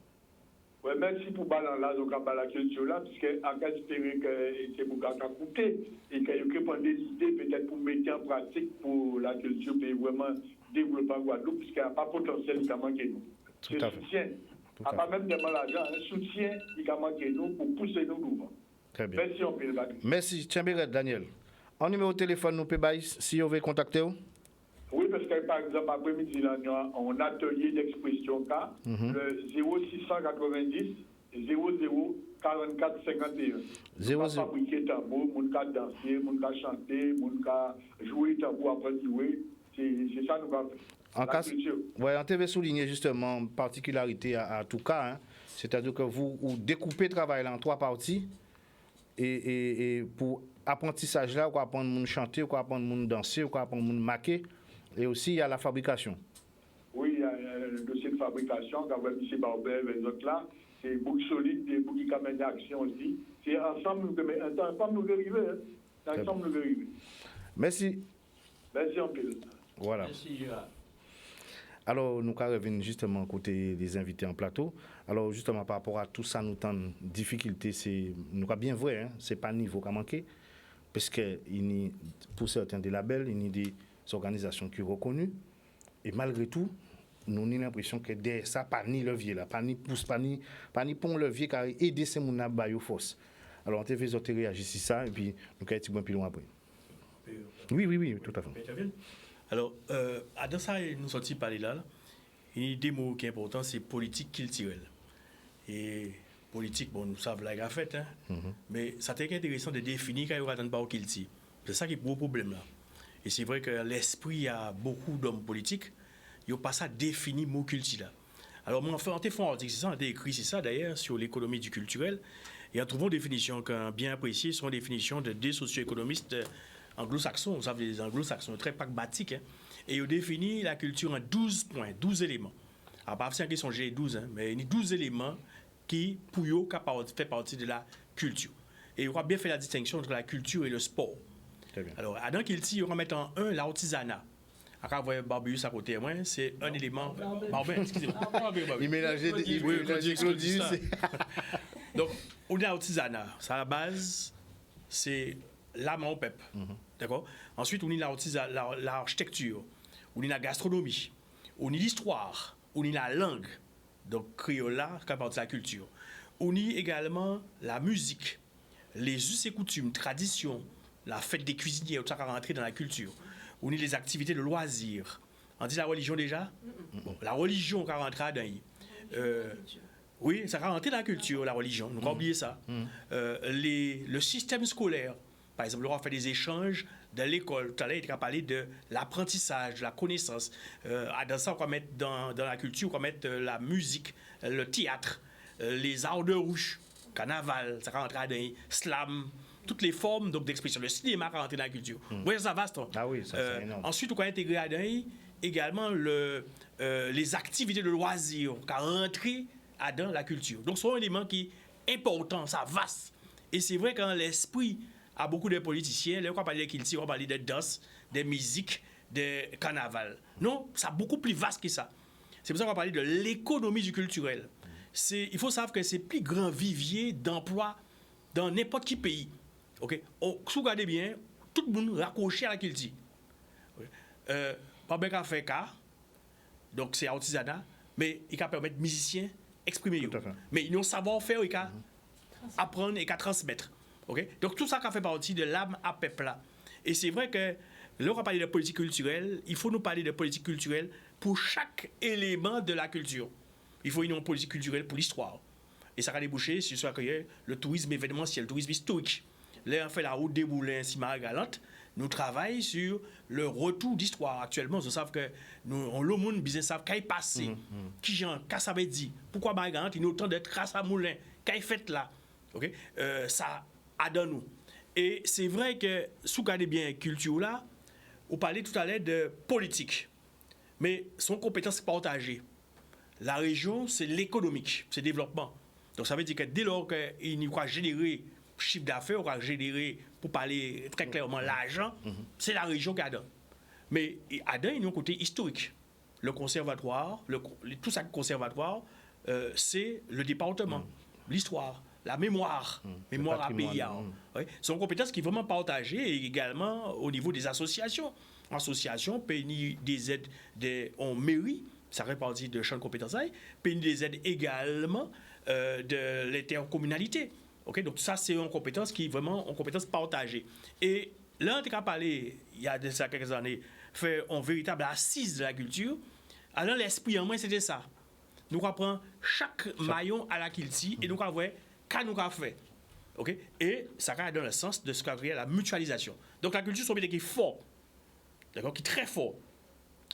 Oui, merci pour là, donc la culture là, parce qu'en cas espérer que c'est pour qu'on coûter et qu'il prendre des idées peut-être pour mettre en pratique pour la culture et vraiment développer en Guadeloupe, puisqu'il n'y a pas de potentiel qui a manqué nous. Tout à fait. Soutien. Pas même de l'argent, un soutien qui a manqué nous pour pousser nous devant. Très bien. Merci, on peut le battre. Merci, Tchamberet Daniel. En numéro de téléphone, nous pouvons si vous voulez contacter vous? Oui, parce que par exemple, après-midi, là, nous avons un atelier d'expression K, le 0690 00 44 51. 00. Fabriquer tambour, mon cas danser, mon cas chanter, mon cas jouer tambour après jouer. C'est ça nous va faire. On devait souligner justement une particularité à tout cas, hein, c'est-à-dire que vous découpez le travail en 3 parties et pour apprentissage là, on va apprendre à chanter, on va apprendre à danser, on va apprendre à marquer. Et aussi, il y a la fabrication. Oui, il y a le dossier de fabrication, quand M. Barbet et les autres là, c'est beaucoup solide, des beaucoup qui amènent l'action aussi. C'est ensemble, nous arriver. Ensemble, nous arriver. Merci. Merci, en pile. Voilà. Merci, Gérard. Alors, nous revenons justement côté des invités en plateau. Alors, justement, par rapport à tout ça, nous avons une difficulté. Nous avons bien vrai, hein, ce n'est pas le niveau qui a manqué. parce que pour certains des labels, il y a des organisations qui sont reconnues. Et malgré tout, nous avons l'impression que ça pas ni levier là, pas ni pousse, pas ni pont levier qui a aidé ces gens à bailler force. Alors on te fait autres réagir sur ça et puis nous allons un petit peu plus loin après. Oui, tout à fait. Alors, dans ça, nous sortis parler là, il y a des mots qui sont importants, c'est politique culturelle. Et politique, bon, nous savons la fait, hein, mais ça c'est intéressant de définir quand il y aura pas au culture. C'est ça qui est le gros problème là. Et c'est vrai que l'esprit a beaucoup d'hommes politiques, ils n'ont pas ça défini mot culture là. Alors, moi, on a fait un article, c'est ça, on a écrit, c'est ça d'ailleurs, sur l'économie du culturel. Et en trouvant des définitions bien appréciées, sont des définitions de deux socio-économistes anglo-saxons, vous savez, les anglo-saxons très pragmatiques, hein, et ils ont défini la culture en 12 points, 12 éléments. Alors, pas une question j'ai 12, hein, mais il y a 12 éléments qui, pour eux, fait partie de la culture. Et on a bien fait la distinction entre la culture et le sport. Très bien. Alors, dans Kilti, on va mettre en 1 l'artisanat. Quand vous voyez Barbius à côté, c'est un élément. Barbin, excusez-moi. Il mélangeait Claudius. Donc, on a l'artisanat. Ça, à la base, c'est l'âme au peuple. D'accord? Ensuite, on a l'architecture, on a la gastronomie, on a l'histoire, on a la langue. Donc, créole là, qui appartient à la culture. On a également la musique, les us et coutumes, traditions, la fête des cuisiniers, tout ça qui rentre dans la culture. On a les activités de loisirs. On dit la religion déjà? Bon, la religion qui rentre dans oui, ça rentre dans la culture, la religion. Nous n'avons pas oublié ça. Le système scolaire, par exemple, on fait des échanges dans l'école. Tout à l'heure, il a parlé de l'apprentissage, de la connaissance. Dans ça, on va mettre dans la culture, on va mettre la musique, le théâtre, les arts de rouge, carnaval, ça rentre dans slam, toutes les formes donc, d'expression. Le cinéma rentre dans la culture. Oui, ça vaste. Ah oui, ça c'est énorme. Ensuite, on va intégrer également les activités de loisirs qui rentrent dans la culture. Donc, ce sont un élément qui est important, ça vaste. Et c'est vrai que dans l'esprit à beaucoup de politiciens, là, on va parler de culture, on va parler de danse, de musique, de carnaval. Non, c'est beaucoup plus vaste que ça. C'est pour ça qu'on va parler de l'économie du culturel. Il faut savoir que c'est le plus grand vivier d'emploi dans n'importe quel pays. Okay? Si vous regardez bien, tout le monde raccroché à la culture. Okay? Pas bien qu'à faire cas, donc c'est artisanat, mais il peut permettre aux musiciens d'exprimer. Mais ils ont savoir-faire, ils peuvent apprendre et transmettre. Okay? Donc tout ça fait partie de l'âme à peuple là. Et c'est vrai que là, on va parler de politique culturelle, il faut nous parler de politique culturelle pour chaque élément de la culture. Il faut une politique culturelle pour l'histoire. Et ça va déboucher sur ce que le tourisme événementiel, le tourisme historique. Là, on fait la route des Moulins, Simara-Galante. Nous travaillons sur le retour d'histoire. Actuellement, nous savons que le monde business savent qu'il est passé. Qui j'en, qu'est-ce ça veut dire? Pourquoi Margalante, il y a autant de traces à Moulins? Qu'est-ce fait là? Okay? Ça a dans nous. Et c'est vrai que, si vous regardez bien la culture là, on parlait tout à l'heure de politique. Mais son compétence partagée. La région, c'est l'économique, c'est le développement. Donc ça veut dire que dès lors qu'il y a générer chiffre d'affaires, on va générer, pour parler très clairement, l'argent, c'est la région qui a dedans. Mais à dedans, il y a un côté historique. Le conservatoire, tout ça conservatoire, c'est le département, l'histoire, la mémoire, mémoire à pays. Oui. C'est une compétence qui est vraiment partagée et également au niveau des associations. Associations, pays des aides en mairie, ça fait partie de champ de compétences, pays des aides également de l'intercommunalité. Okay? Donc ça, c'est une compétence qui est vraiment une compétence partagée. Et là, on a parlé, il y a de ça quelques années, fait une véritable assise de la culture. Alors l'esprit en moi, c'était ça. Nous apprenons chaque maillon à la culture et nous avons voir qu'est-ce nous avons fait. Okay? Et ça va dans le sens de ce qu'on appelle la mutualisation. Donc la culture, c'est un qui est fort, d'accord, qui est très fort.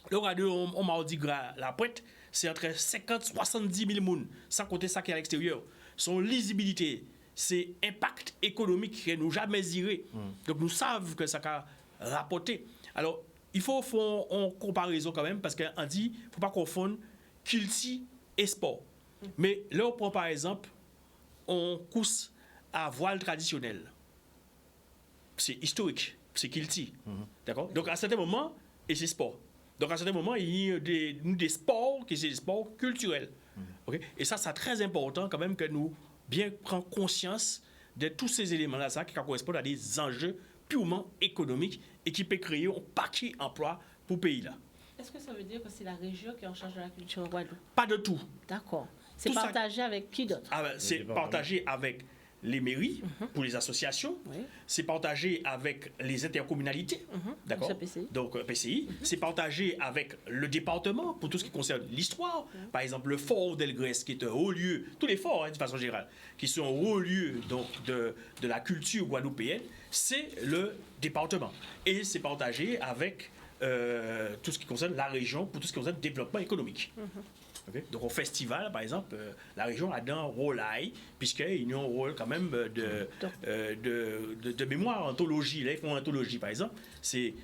Le radio, on m'a dit la pointe, c'est entre 50 et 70 000 personnes, sans compter ça qui est à l'extérieur. Son lisibilité, c'est impact économique que nous jamais iré. Donc nous savons que ça va rapporter. Alors, il faut faire une comparaison quand même, parce qu'on dit, il ne faut pas confondre culture et sport. Mais là, on prend par exemple, on course à voile traditionnel. C'est historique, c'est culture. D'accord? Donc à certains moments, et c'est sport. Donc à certains moments, il y a des sports qui sont des sports culturels. Okay? Et ça, c'est très important quand même que nous bien prenions conscience de tous ces éléments-là, ça qui correspondent à des enjeux purement économique et qui peut créer un paquet d'emplois pour le pays là. Est-ce que ça veut dire que c'est la région qui est en charge de la culture en Guadeloupe? Pas de tout. D'accord. C'est Tout ça- partagé avec qui d'autre? C'est partagé avec les mairies pour les associations, Oui. c'est partagé avec les intercommunalités, d'accord? le PCI. Donc PCI, c'est partagé avec le département pour tout ce qui concerne l'histoire. Par exemple, le fort d'Elgrès, qui est un haut lieu, tous les forts, de façon générale, qui sont un haut lieu donc, de la culture guadeloupéenne, c'est le département. Et c'est partagé avec tout ce qui concerne la région pour tout ce qui concerne le développement économique. Okay. Donc au festival, par exemple, la région a un rôle, puisqu'ils ont un rôle quand même de mémoire, anthologie. Là, ils font une anthologie, par exemple. C'est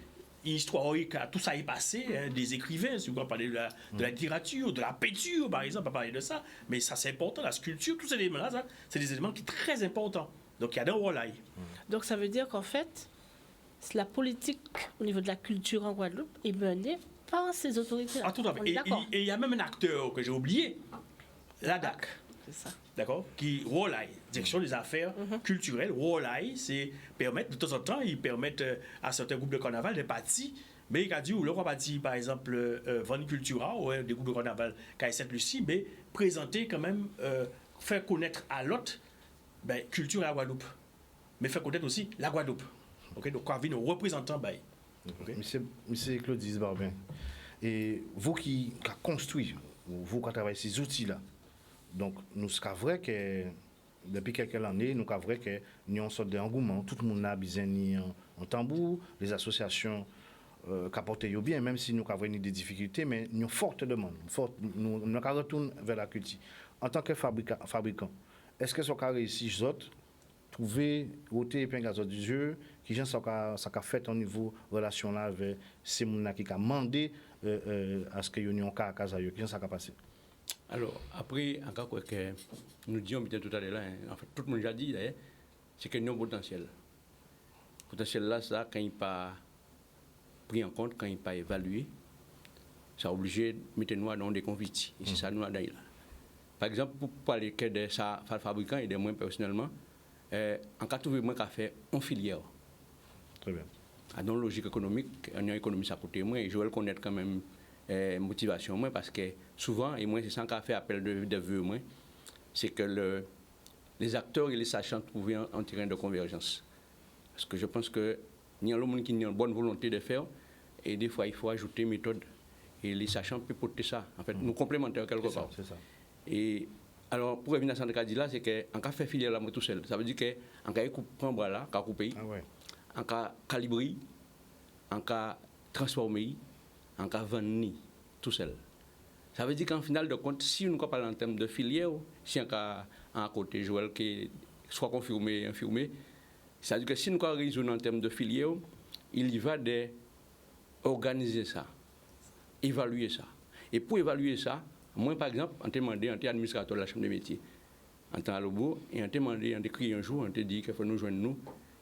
historique, tout ça est passé, des écrivains, si vous parlez de la littérature, de la peinture, par exemple, à parler de ça. Mais ça, c'est important, la sculpture, tous ces éléments-là, c'est des éléments qui sont très importants. Donc il y a un rôle. Donc ça veut dire qu'en fait, la politique au niveau de la culture en Guadeloupe est menée par ces autorités-là. Ah, tout à On fait. est d'accord. Et il y a même un acteur que j'ai oublié, l'ADAC, C'est ça. d'accord, qui Rolai, direction des affaires culturelles. Rolai, c'est permettre, de temps en temps, ils permettent à certains groupes de carnaval de partir. Mais il a dit, ou le roi parti, par exemple, Van Cultura, ou des groupes de carnaval, KS7 Lucie, mais présenter quand même, faire connaître à l'autre, culture à la Guadeloupe. Mais faire connaître aussi la Guadeloupe. Okay? Donc, quand on nos représentants, Okay. Monsieur Claudis Barbin, et vous qui avez construit, vous qui travaillez ces outils-là, donc nous sommes vrai que depuis quelques années, nous sommes vrai que nous avons une sorte d'engouement, tout le monde a besoin en tambour, les associations qui apportent bien, même si nous avons des difficultés, mais nous avons forte demande, nous retournons vers la culture. En tant que fabricant, est-ce que ça a réussi, trouver ôter épingle à du jeu qui gens ça a fait au niveau relation là avec ces gens qui a demandé à ce que union ka kazayo qui ça a passé. Alors après encore quoi que nous disions bien tout à l'heure en fait tout le monde a dit d'ailleurs c'est que nous avons potentiel là ça quand il pas pris en compte, quand il pas évalué, ça obligé de mettre nous dans des conflits et c'est ça nous a là. Par exemple pour parler que de ça fabricant et de moi personnellement en cas trouver moi qu'a fait en filière. Très bien. Dans la logique économique, en économie ça coûte moins et je veux connaître quand même motivation moins parce que souvent et moi c'est ça qu'a fait appel de vœux moins, c'est que les acteurs et les sachants trouver un terrain de convergence. Parce que je pense que il y a le monde qui a une bonne volonté de faire et des fois il faut ajouter méthode et les sachants peuvent porter ça. En fait, nous complémentaires quelque part. C'est ça. Et alors, pour revenir à ce que je dis là, c'est qu'en cas de faire filière là, moi tout seul, ça veut dire qu'en cas de prendre bras là, qu'à couper, en cas de calibrer, en cas de transformer, en cas de vendre tout seul. Ça veut dire qu'en final de compte, si nous parlons en termes de filière, si en cas à côté Joël qui soit confirmé, infirmé, ça veut dire que si nous raisonnons en termes de filière, il y va d'organiser ça, évaluer ça. Et pour évaluer ça, moi, par exemple, on t'a demandé, on t'a administrateur de la Chambre des métiers, en tant que et on t'a demandé, on t'a écrit un jour, on t'a dit qu'il faut nous joindre nous,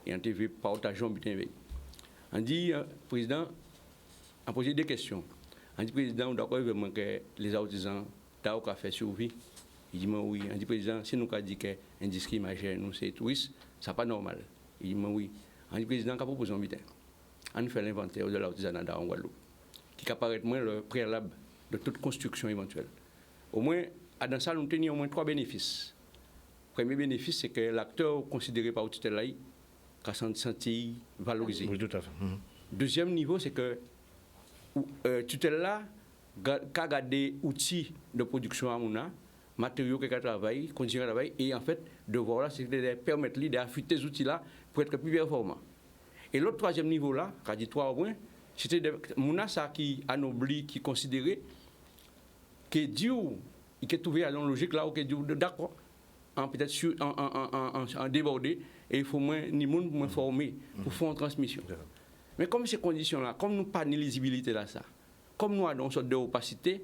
et on t'a vu partager un butin avec. On dit, président, on a posé des questions. On dit, président, on doit vraiment que les artisans, t'as fait survie. Il dit, oui. On dit, président, si nous avons dit qu'un disque majeur, nous, c'est touriste, ça n'est pas normal. Il dit, oui. On dit, président, on a proposé un butin. On fait l'inventaire de l'artisanat en Guadeloupe, qui apparaît moins le préalable de toute construction éventuelle. Au moins, dans ça, nous tenons au moins 3 bénéfices. Le premier bénéfice, c'est que l'acteur considéré par le tutelle a senti valorisé. Oui, tout à fait. Deuxième niveau, c'est que tutelle là a gardé outils de production à Mouna, matériaux qui travaillent, conditions de travail, et en fait, devoir là, c'est de permettre d'affûter ces outils là pour être plus performants. Et l'autre troisième niveau là, qui a dit 3 au moins, c'était Mouna ça qui anoblit, qui considérait que Dieu, il est trouvé à la logique là, que Dieu, d'accord, peut-être en débordé, et il faut ni monde moins former pour faire une transmission. Mais comme ces conditions-là, comme nous pas de lisibilité là, ça, comme nous avons une sorte d'opacité,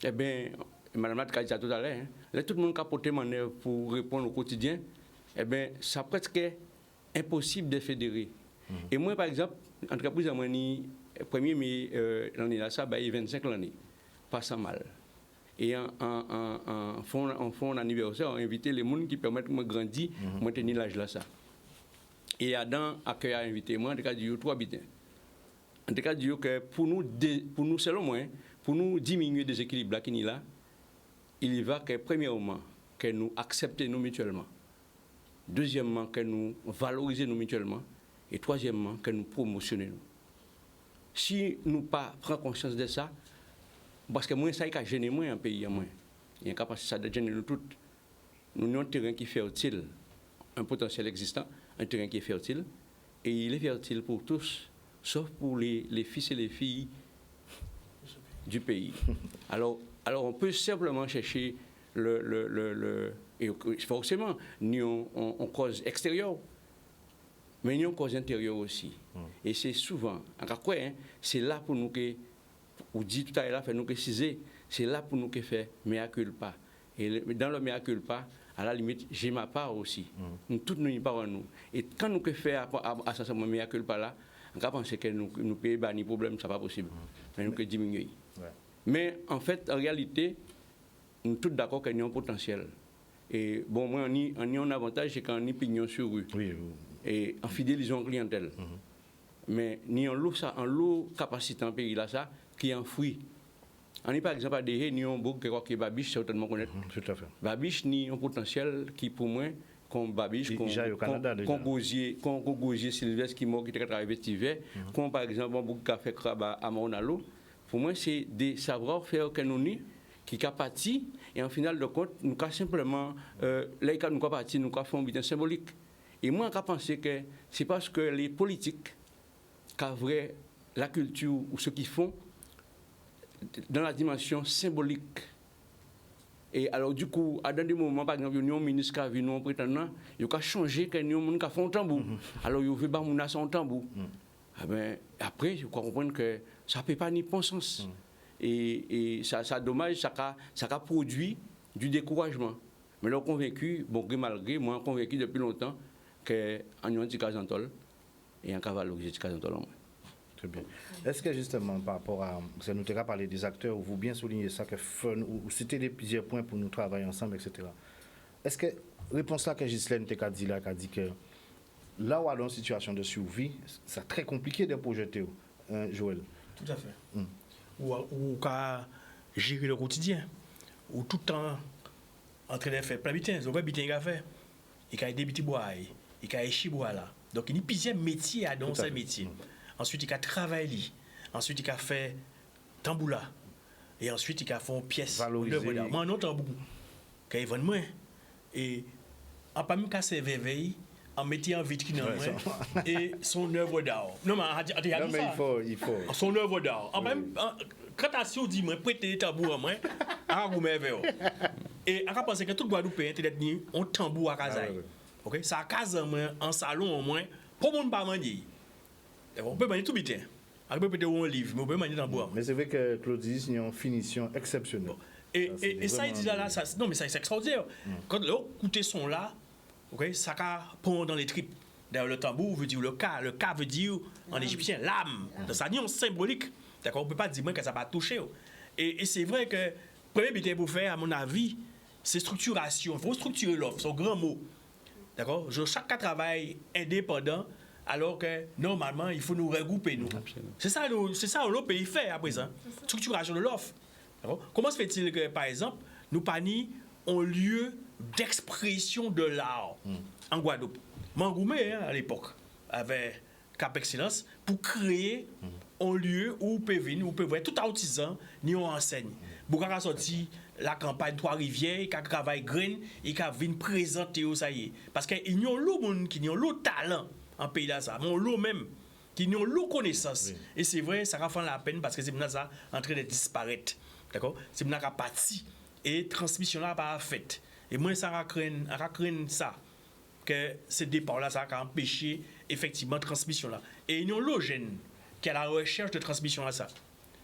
eh bien, Madame l'a dit tout à l'heure, là, tout le monde qui a porté manœuvre pour répondre au quotidien, eh bien, ça presque impossible de fédérer. Et moi, par exemple, l'entreprise a mené 1er mai l'année là, ça, 25 l'année, pas sans mal. Et en fond anniversaire, on a invité les gens qui permettent de me grandir, maintenir l'âge là, ça. Et Adam accueille à invité moi, en tout cas, du 3 bitins. En tout cas, que pour nous, selon moi, pour nous diminuer le déséquilibre là, qu'il y a, il va que, premièrement, que nous acceptions nous mutuellement. Deuxièmement, que nous valorisions nous mutuellement. Et troisièmement, que nous promotionnons. Si nous ne prenons pas conscience de ça, parce que moi, ça a gêné moi un pays. Il y a une capacité de gêner nous tous. Nous avons un terrain qui est fertile, un potentiel existant, un terrain qui est fertile. Et il est fertile pour tous, sauf pour les fils et les filles du pays. Alors on peut simplement chercher et forcément, nous on cause extérieure, mais nous on cause intérieure aussi. Et c'est souvent, c'est là pour nous que, ou dit tout à l'heure, nous que c'est là pour nous que fait mea culpa. Et dans le mea culpa, à la limite, j'ai ma part aussi. Nous tous nous y parlons nous. Et quand nous que fait à ce mea culpa là, on va penser que nous pouvons bannir problème, ça n'est pas possible. Mais nous que diminuer. Ouais. Mais en fait, en réalité, nous sommes tous d'accord qu'il y a un potentiel. Et bon, moi, on y a un avantage, c'est qu'on y pignon sur rue. Oui. Et en fidélisant la clientèle. Mais nous avons l'eau capacité en pays là, ça, qui est enfoui. On est par exemple à Dehé, nous avons beaucoup de Babiche, certainement connaître. Tout à fait. Babiche, nous un potentiel qui, pour moi, comme Babiche, comme Gosier Sylvestre qui m'a travaillé avec Tivet, comme par exemple, beaucoup de café Kraba à Monalo. Pour moi, c'est des savoir-faire que nous avons qui sont partis, et en final de compte, nous avons simplement, là, nous avons parti, nous avons fait un bilan symbolique. Et moi, je pense que c'est parce que les politiques, qu'avraient la culture ou ce qu'ils font, dans la dimension symbolique. Et alors, du coup, à dans des moments, par exemple, nous avons un ministre qui a vu nous prétendant, il a changé, que nous avons fait un tambour. Alors, il a vu un tambour. Après, je crois comprendre que ça ne peut pas ni bon sens. Et ça dommage, ça a produit du découragement. Mais là, convaincu, bon, malgré, moi, convaincu depuis longtemps qu'on a un petit casantol et un cavaloriser du casantol en moins. Très bien. Est-ce que justement, par rapport à, ça nous a parlé des acteurs, vous bien soulignez ça, que fun, ou c'était plusieurs points pour nous travailler ensemble, etc. Est-ce que, réponse là que Ghislaine t'a dit là, qui a dit que là où on est en situation de survie, c'est très compliqué de projeter, Joël. Tout à fait. Ou qu'à gérer le quotidien, ou tout le temps en train de faire plein de bitins, on va bitin qu'il a fait, il a des petits bois, il a échi bois là. Donc il y a plusieurs métiers à dans ces métiers. Ensuite, il a travaillé. Ensuite, il a fait tamboula. Et ensuite, il a fait une pièce. Valoriser. Moi, un autre tambour. Quand il vend moins. Et en pas même casser veille, en mettant en vitrine et son œuvre d'art. Non, mais il faut. Son œuvre d'art. En même quand tu dis, moi, prêter tambour à moi, vous m'avez. Et on pense que tout Guadeloupe peut-être un tambour à Kazaï. OK? Ça à Kazaï, en salon au moins, pour ne pas manger. On peut manier tout bien. On peut peut-être un livre, mais on peut manier dans le bois. Mais c'est vrai que Claudie, il y a une finition exceptionnelle. Et ça, il dit là, non, mais ça, c'est extraordinaire. Quand le côté son là, okay, ça pond dans les tripes. D'ailleurs, le tambour veut dire le cas veut dire en égyptien l'âme. Dans sa nuance symbolique. D'accord, on ne peut pas dire que ça va toucher. Et c'est vrai que le premier but pour faire, à mon avis, c'est structuration. Il faut structurer l'offre, c'est un grand mot. D'accord, chaque cas travail indépendant. Alors que normalement, il faut nous regrouper. C'est ça que le pays fait à présent. Structuration de l'offre. Comment se fait-il que, par exemple, nous panions un lieu d'expression de l'art en Guadeloupe? Mangoumé, à l'époque, avait Cap Excellence pour créer un lieu où on peut venir, où on peut voir tout artisan, ni on enseigne. Beaucoup a sorti la campagne Trois-Rivières, qui a travaillé grain, et qui a venu présenter ça y est. Parce qu'il y a l'autre qui a l'autre talent. En pays là, ça, mon lot même, qui n'ont l'eau connaissance. Oui. Et c'est vrai, ça va faire la peine parce que c'est maintenant ça en train de disparaître. D'accord? C'est maintenant parti. Et transmission là pas faite. Et moi, ça va craindre ça. Que ce départ là, ça va empêcher effectivement transmission là. Et il y a l'eau jeune qui est à la recherche de transmission là, ça.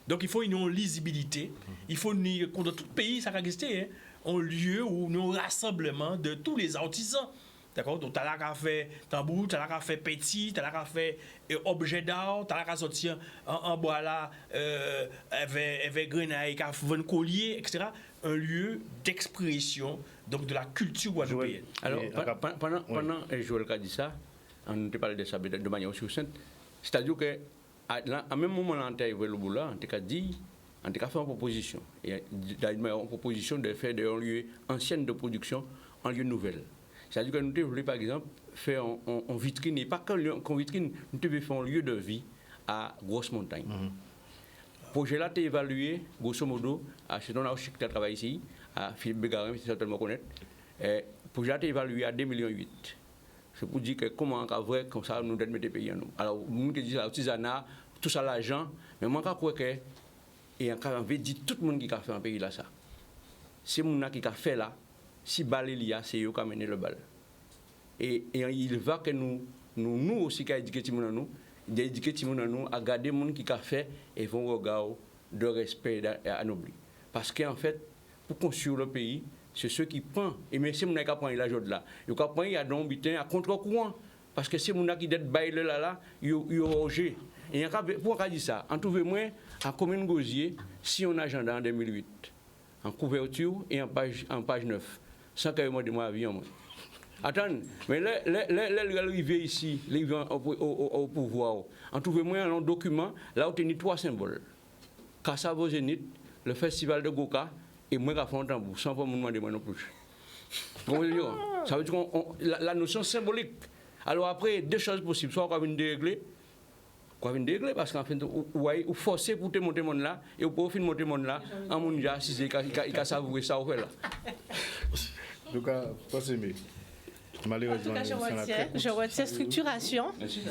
Donc il faut une lisibilité. Il faut dans tout pays, ça va exister, un lieu où nous rassemblement de tous les artisans. D'accord? Donc, tu as là fait tambour, tu as là fait petit, tu as là fait objet d'art, tu as là sorti en bois là, avec grenaille, un collier, etc. Un lieu d'expression donc de la culture guadeloupéenne. Alors, pendant Joël a dit ça, on te parle de ça de manière succincte. C'est-à-dire que à même moment là, on a ouvert le boulot, on t'a dit, on t'a fait une proposition. Et d'ailleurs, une proposition de faire d'un lieu ancien de production en lieu nouvel. C'est-à-dire que nous devons, par exemple, faire en vitrine, et pas qu'en vitrine, nous devons faire un lieu de vie à Grosse Montagne. Le projet là, tu évalué, grosso modo, c'est dans la qui a travaillé ici, à Philippe Bégarin, c'est certainement connaître. Le projet là, tu évalué à 2,8 millions. C'est pour dire que comment on vrai comme ça nous donne mettre pays en nous. Alors, nous qui disons l'artisanat, tout ça l'argent, mais moi je crois que et on veut dire tout le monde qui a fait un pays là ça. C'est mon qui a fait là, si balle il y a, c'est eux qui a mené le bal. Et il va que nous aussi qui a éduqué nous, d'éduquer nous à garder les gens qui a fait et vont regarder de respect et à nous. Parce qu'en fait, pour construire le pays, c'est ceux qui prennent. Et mais c'est mon qui prend la joie là. Ils prennent, il y a donc butin à contre-courant. Parce que c'est mon qui d'être baillé là, il y a rogé. Et pourquoi dire ça? En tout cas, moi, à commune Gosier, si on a agenda en 2008, en couverture et en page 9, sans que moi de moi avis en moi. Attends, mais l'arrivée ici, l'arrivée au pouvoir, en tout cas, moi, un document, là où tu as 3 symboles. Kassavo Zénith, le festival de Goka, et moi, je fais un tambour, sans pas me demander moi non plus. Ça veut dire que la notion symbolique. Alors après, 2 choses possibles. Soit on va venir dérégler, parce qu'en fait, ou forcer pour te monter mon là, et pour finir monter mon là, en mon déjà, si c'est qu'il a savoué ça ou fait là. Donc, passez-moi. Malheureusement, en tout cas, je retiens structuration.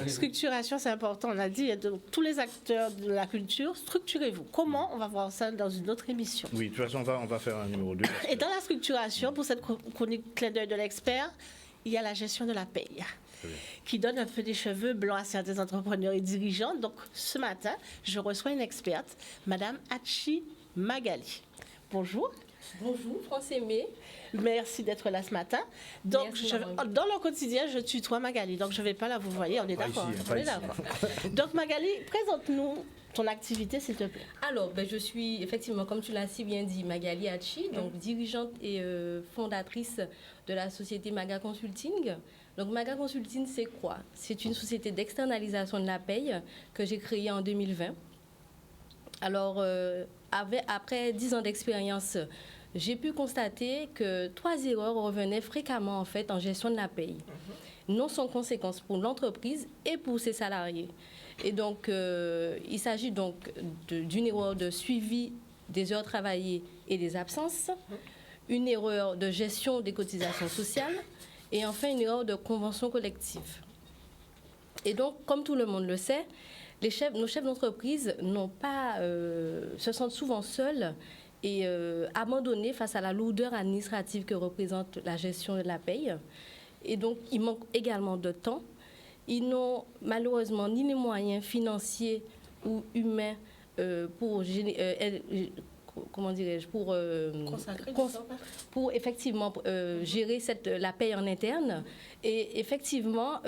Structuration, c'est important. On a dit, tous les acteurs de la culture, structurez-vous. Comment? On va voir ça dans une autre émission. Oui, de toute façon, on va faire un numéro 2. Et dans la structuration, pour cette chronique clin d'œil de l'expert, il y a la gestion de la paye, qui donne un peu des cheveux blancs à certains entrepreneurs et dirigeants. Donc, ce matin, je reçois une experte, Madame Hachi Magali. Bonjour. Bonjour, France Aimée. Merci d'être là ce matin. Donc, dans le quotidien, je tutoie Magali. Donc, je ne vais pas la vous voyez, on est d'accord. Donc, Magali, présente-nous ton activité, s'il te plaît. Alors, je suis effectivement, comme tu l'as si bien dit, Magali Hachi, donc dirigeante et fondatrice de la société Maga Consulting. Donc, Maga Consulting, c'est quoi? C'est une société d'externalisation de la paye que j'ai créée en 2020. Alors, après 10 ans d'expérience, j'ai pu constater que 3 erreurs revenaient fréquemment en fait en gestion de la paye, non sans conséquence pour l'entreprise et pour ses salariés. Et donc, il s'agit donc d'une erreur de suivi des heures travaillées et des absences, une erreur de gestion des cotisations sociales et enfin une erreur de convention collective. Et donc, comme tout le monde le sait, nos chefs d'entreprise se sentent souvent seuls et abandonnés face à la lourdeur administrative que représente la gestion de la paye. Et donc, il manque également de temps. Ils n'ont malheureusement ni les moyens financiers ou humains pour effectivement gérer la paye en interne. Et effectivement,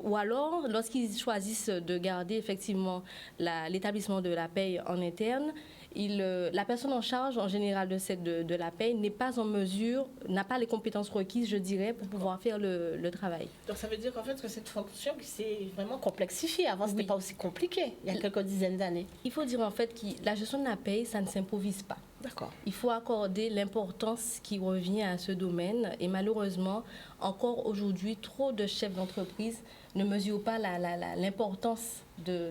ou alors, lorsqu'ils choisissent de garder effectivement l'établissement de la paye en interne, la personne en charge en général de la paye n'est pas en mesure, n'a pas les compétences requises, je dirais, pour pouvoir faire le travail. Donc ça veut dire qu'en fait que cette fonction s'est vraiment complexifiée. Avant, ce n'était pas aussi compliqué, il y a quelques dizaines d'années. Il faut dire en fait que la gestion de la paye, ça ne s'improvise pas. D'accord. Il faut accorder l'importance qui revient à ce domaine et malheureusement, encore aujourd'hui, trop de chefs d'entreprise ne mesurent pas l'importance de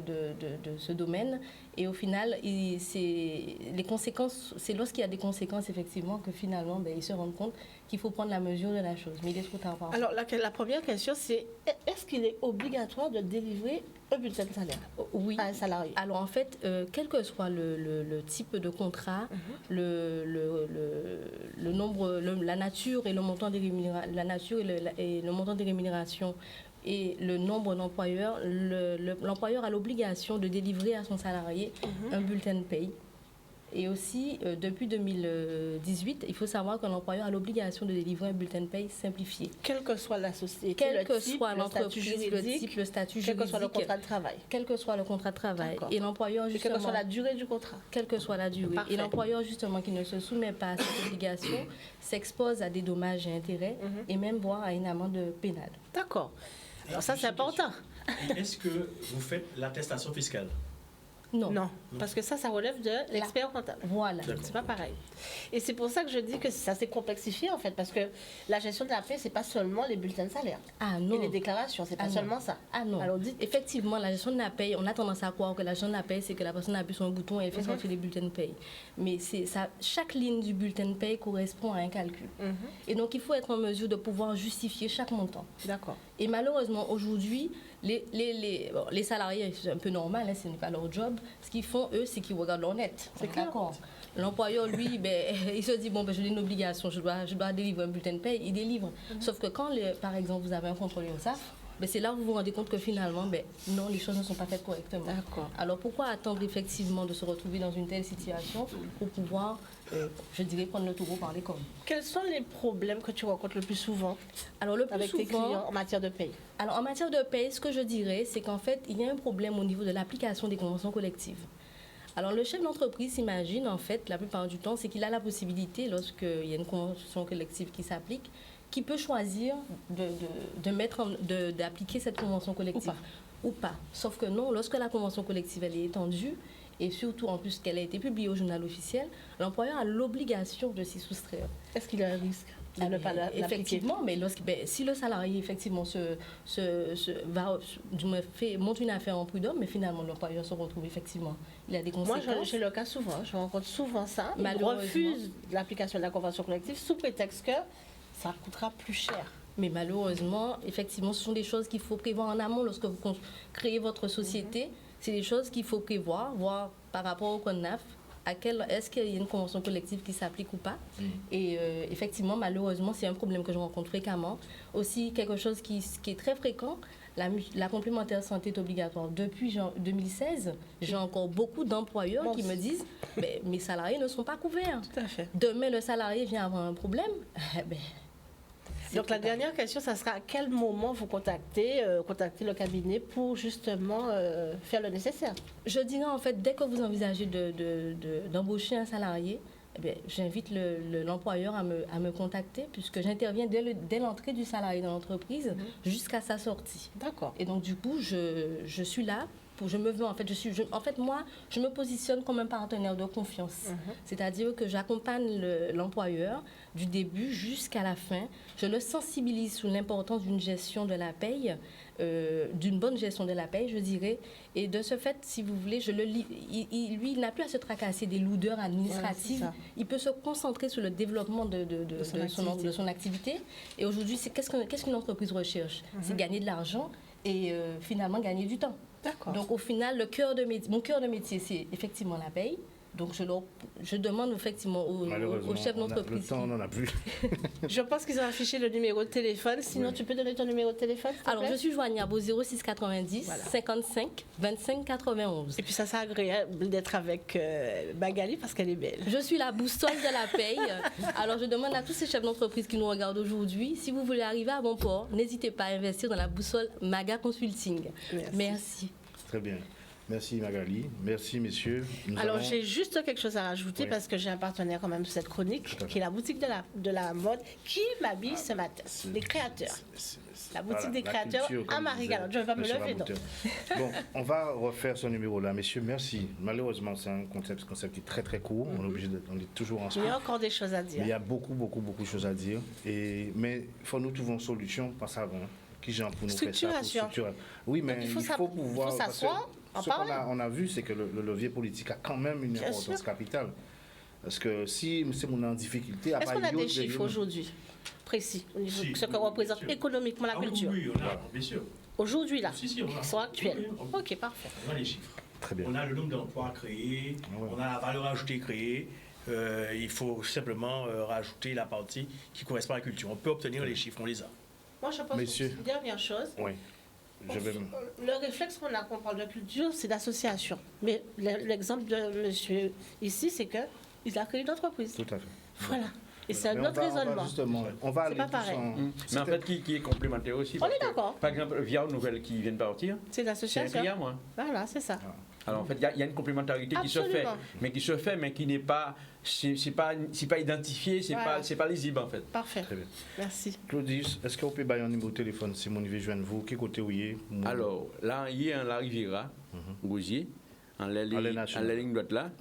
ce domaine. Et au final, les conséquences, c'est lorsqu'il y a des conséquences, effectivement, que finalement, ils se rendent compte qu'il faut prendre la mesure de la chose. Mais il est trop tard. Alors, la première question, c'est est-ce qu'il est obligatoire de délivrer un bulletin de salaire à un salarié? Alors, en fait, quel que soit le type de contrat, le nombre, la nature et le montant des rémunérations, et le nombre d'employeurs, l'employeur a l'obligation de délivrer à son salarié un bulletin de paye. Et aussi, depuis 2018, il faut savoir que l'employeur a l'obligation de délivrer un bulletin de paye simplifié. Quelle que soit la société, quel que soit l'entreprise, le type, le statut juridique. Quel que soit le contrat de travail. Quel que soit le contrat de travail. Et l'employeur, justement... Quelle que soit la durée du contrat. Quelle que soit la durée. Parfait. Et l'employeur, justement, qui ne se soumet pas à cette obligation, s'expose à des dommages et intérêts et même voire à une amende pénale. D'accord. Alors ça, c'est important. Est-ce que vous faites l'attestation fiscale? Non, parce que ça relève de l'expert comptable. Voilà. C'est pas pareil. Et c'est pour ça que je dis que ça s'est complexifié en fait, parce que la gestion de la paie, c'est pas seulement les bulletins de salaire. Ah non. Et les déclarations, c'est pas seulement ça. Ah non. Alors dites. Effectivement, la gestion de la paie, on a tendance à croire que la gestion de la paie, c'est que la personne appuie sur un bouton et elle fait sortir les bulletins de paie. Mais c'est ça, chaque ligne du bulletin de paie correspond à un calcul. Et donc, il faut être en mesure de pouvoir justifier chaque montant. D'accord. Et malheureusement, aujourd'hui, les salariés, c'est un peu normal, hein, ce n'est pas leur job. Ce qu'ils font, eux, c'est qu'ils regardent leur net. C'est clair. D'accord. L'employeur, lui, il se dit, bon, j'ai une obligation, je dois délivrer un bulletin de paie, il délivre. Sauf que quand, par exemple, vous avez un contrôle URSSAF, c'est là où vous vous rendez compte que finalement, non, les choses ne sont pas faites correctement. D'accord. Alors pourquoi attendre effectivement de se retrouver dans une telle situation pour pouvoir, je dirais, prendre le taureau par les cornes? Quels sont les problèmes que tu rencontres le plus souvent Alors, le plus avec tes souvent, clients en matière de paie? Alors, en matière de paie, ce que je dirais, c'est qu'en fait, il y a un problème au niveau de l'application des conventions collectives. Alors, le chef d'entreprise s'imagine, en fait, la plupart du temps, c'est qu'il a la possibilité, lorsqu'il y a une convention collective qui s'applique, qui peut choisir d'appliquer cette convention collective ou pas. Sauf que non, lorsque la convention collective elle est étendue, et surtout en plus qu'elle a été publiée au journal officiel, l'employeur a l'obligation de s'y soustraire. Est-ce qu'il y a un risque de ne pas l'appliquer? Effectivement, mais si le salarié effectivement monte une affaire en prud'homme, mais finalement l'employeur se retrouve effectivement, il a des conséquences. Moi, j'ai le cas souvent, je rencontre souvent ça. Ils refusent l'application de la convention collective sous prétexte que ça coûtera plus cher. Mais malheureusement, effectivement, ce sont des choses qu'il faut prévoir en amont lorsque vous créez votre société. C'est des choses qu'il faut prévoir, voir par rapport au CONAF, est-ce qu'il y a une convention collective qui s'applique ou pas. Et effectivement, malheureusement, c'est un problème que je rencontre fréquemment. Aussi, quelque chose qui est très fréquent, la complémentaire santé est obligatoire. Depuis 2016, j'ai encore beaucoup d'employeurs qui me disent mes salariés ne sont pas couverts. Tout à fait. Demain, le salarié vient avoir un problème. Donc la dernière question, ça sera à quel moment vous contactez le cabinet pour justement faire le nécessaire? Je dirais en fait, dès que vous envisagez d'embaucher un salarié, j'invite l'employeur à me contacter puisque j'interviens dès l'entrée du salarié dans l'entreprise jusqu'à sa sortie. D'accord. Et donc du coup, je suis là. Je me positionne comme un partenaire de confiance. C'est-à-dire que j'accompagne l'employeur du début jusqu'à la fin. Je le sensibilise sur l'importance d'une gestion de la paye, d'une bonne gestion de la paye, je dirais. Et de ce fait, si vous voulez, il n'a plus à se tracasser des lourdeurs administratives. Il peut se concentrer sur le développement de son activité. Et aujourd'hui, qu'est-ce qu'une entreprise recherche? C'est gagner de l'argent et finalement gagner du temps. D'accord. Donc au final, mon cœur de métier, c'est effectivement la paye. Donc je demande effectivement au chef d'entreprise. Le temps, on n'en a plus. Je pense qu'ils ont affiché le numéro de téléphone. Sinon, tu peux donner ton numéro de téléphone? Alors, je suis joignable au 06 90 55 25 91. Et puis ça, c'est agréable d'être avec Magali parce qu'elle est belle. Je suis la boussole de la paye. Alors, je demande à tous ces chefs d'entreprise qui nous regardent aujourd'hui, si vous voulez arriver à bon port, n'hésitez pas à investir dans la boussole Maga Consulting. Merci. Très bien. Merci Magali, merci messieurs. Alors j'ai juste quelque chose à rajouter parce que j'ai un partenaire quand même sur cette chronique qui est la boutique de la mode qui m'habille ce matin, les créateurs. La boutique des créateurs à Marie-Galante. Je ne vais pas me lever donc. Bon, on va refaire ce numéro-là. Messieurs, merci. Malheureusement, c'est un concept qui est très très court. On est toujours en Il y a encore des choses à dire. Il y a beaucoup de choses à dire. Mais il faut nous trouver une solution, pas ça avant. Qui genre pour nous faire ça? Oui, mais il faut pouvoir s'asseoir. On a vu, c'est que le levier politique a quand même une importance capitale. Parce que si c'est mon en difficulté... Est-ce qu'on a des chiffres aujourd'hui précis au niveau de ce que représente économiquement la culture? Oui, on a, bien sûr. Aujourd'hui, là, qui sont actuels. Ok, parfait. On a les chiffres. Très bien. On a le nombre d'emplois créés, on a la valeur ajoutée créée. Il faut simplement rajouter la partie qui correspond à la culture. On peut obtenir les chiffres, on les a. Moi, je pense que une dernière chose. Oui. Le réflexe qu'on a quand on parle de culture, c'est d'association. Mais l'exemple de monsieur ici, c'est qu'il a créé une entreprise. Tout à fait. Voilà. Et c'est un autre raisonnement. On va c'est pas pareil. Mais en fait, qui est complémentaire aussi. On est d'accord. Par exemple, via une nouvelle qui vient de partir, c'est l'association. C'est un client, moi. Voilà, c'est ça. Alors en fait, il y a une complémentarité qui se fait, mais qui n'est pas, c'est pas identifié, c'est pas lisible en fait. Parfait. Très bien. Merci. Claudius, est-ce que vous pouvez bailler un numéro de téléphone si mon veut joindre vous? Qui côté où y est? Alors là, il y a la Riviera, Gosier, en la ligne droite là.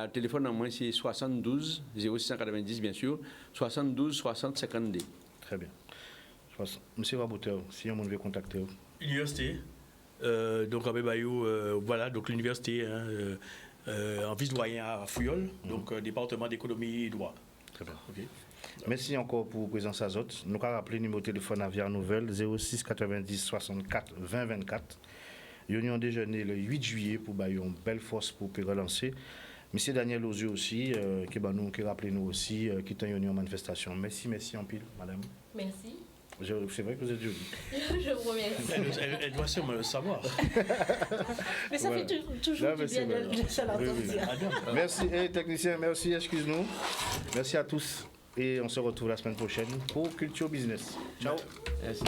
Téléphone en moins c'est 72 0690 bien sûr, 72 60 52. Très bien. Monsieur Raboteur, si on veut contacter vous. L'université. Donc, voilà, donc l'université en vice-doyen à Fouillol, donc département d'économie et droit. Très bien. Okay. Merci encore pour votre présence à Zot. Nous avons rappelé le numéro de téléphone à Via Nouvelle 06 90 64 20 24. Nous avons déjeuné le 8 juillet pour avoir une belle force pour relancer. Monsieur Daniel Ozieux aussi, qui rappelé nous aussi, qui est en manifestation. Merci en pile, madame. Merci. C'est vrai que vous êtes jolie. Je vous remercie. Elle doit sûrement le savoir. Mais ça fait toujours du bien de se l'entendre dire. Merci, technicien, merci, excuse-nous. Merci à tous. Et on se retrouve la semaine prochaine pour Culture Business. Ciao. Merci.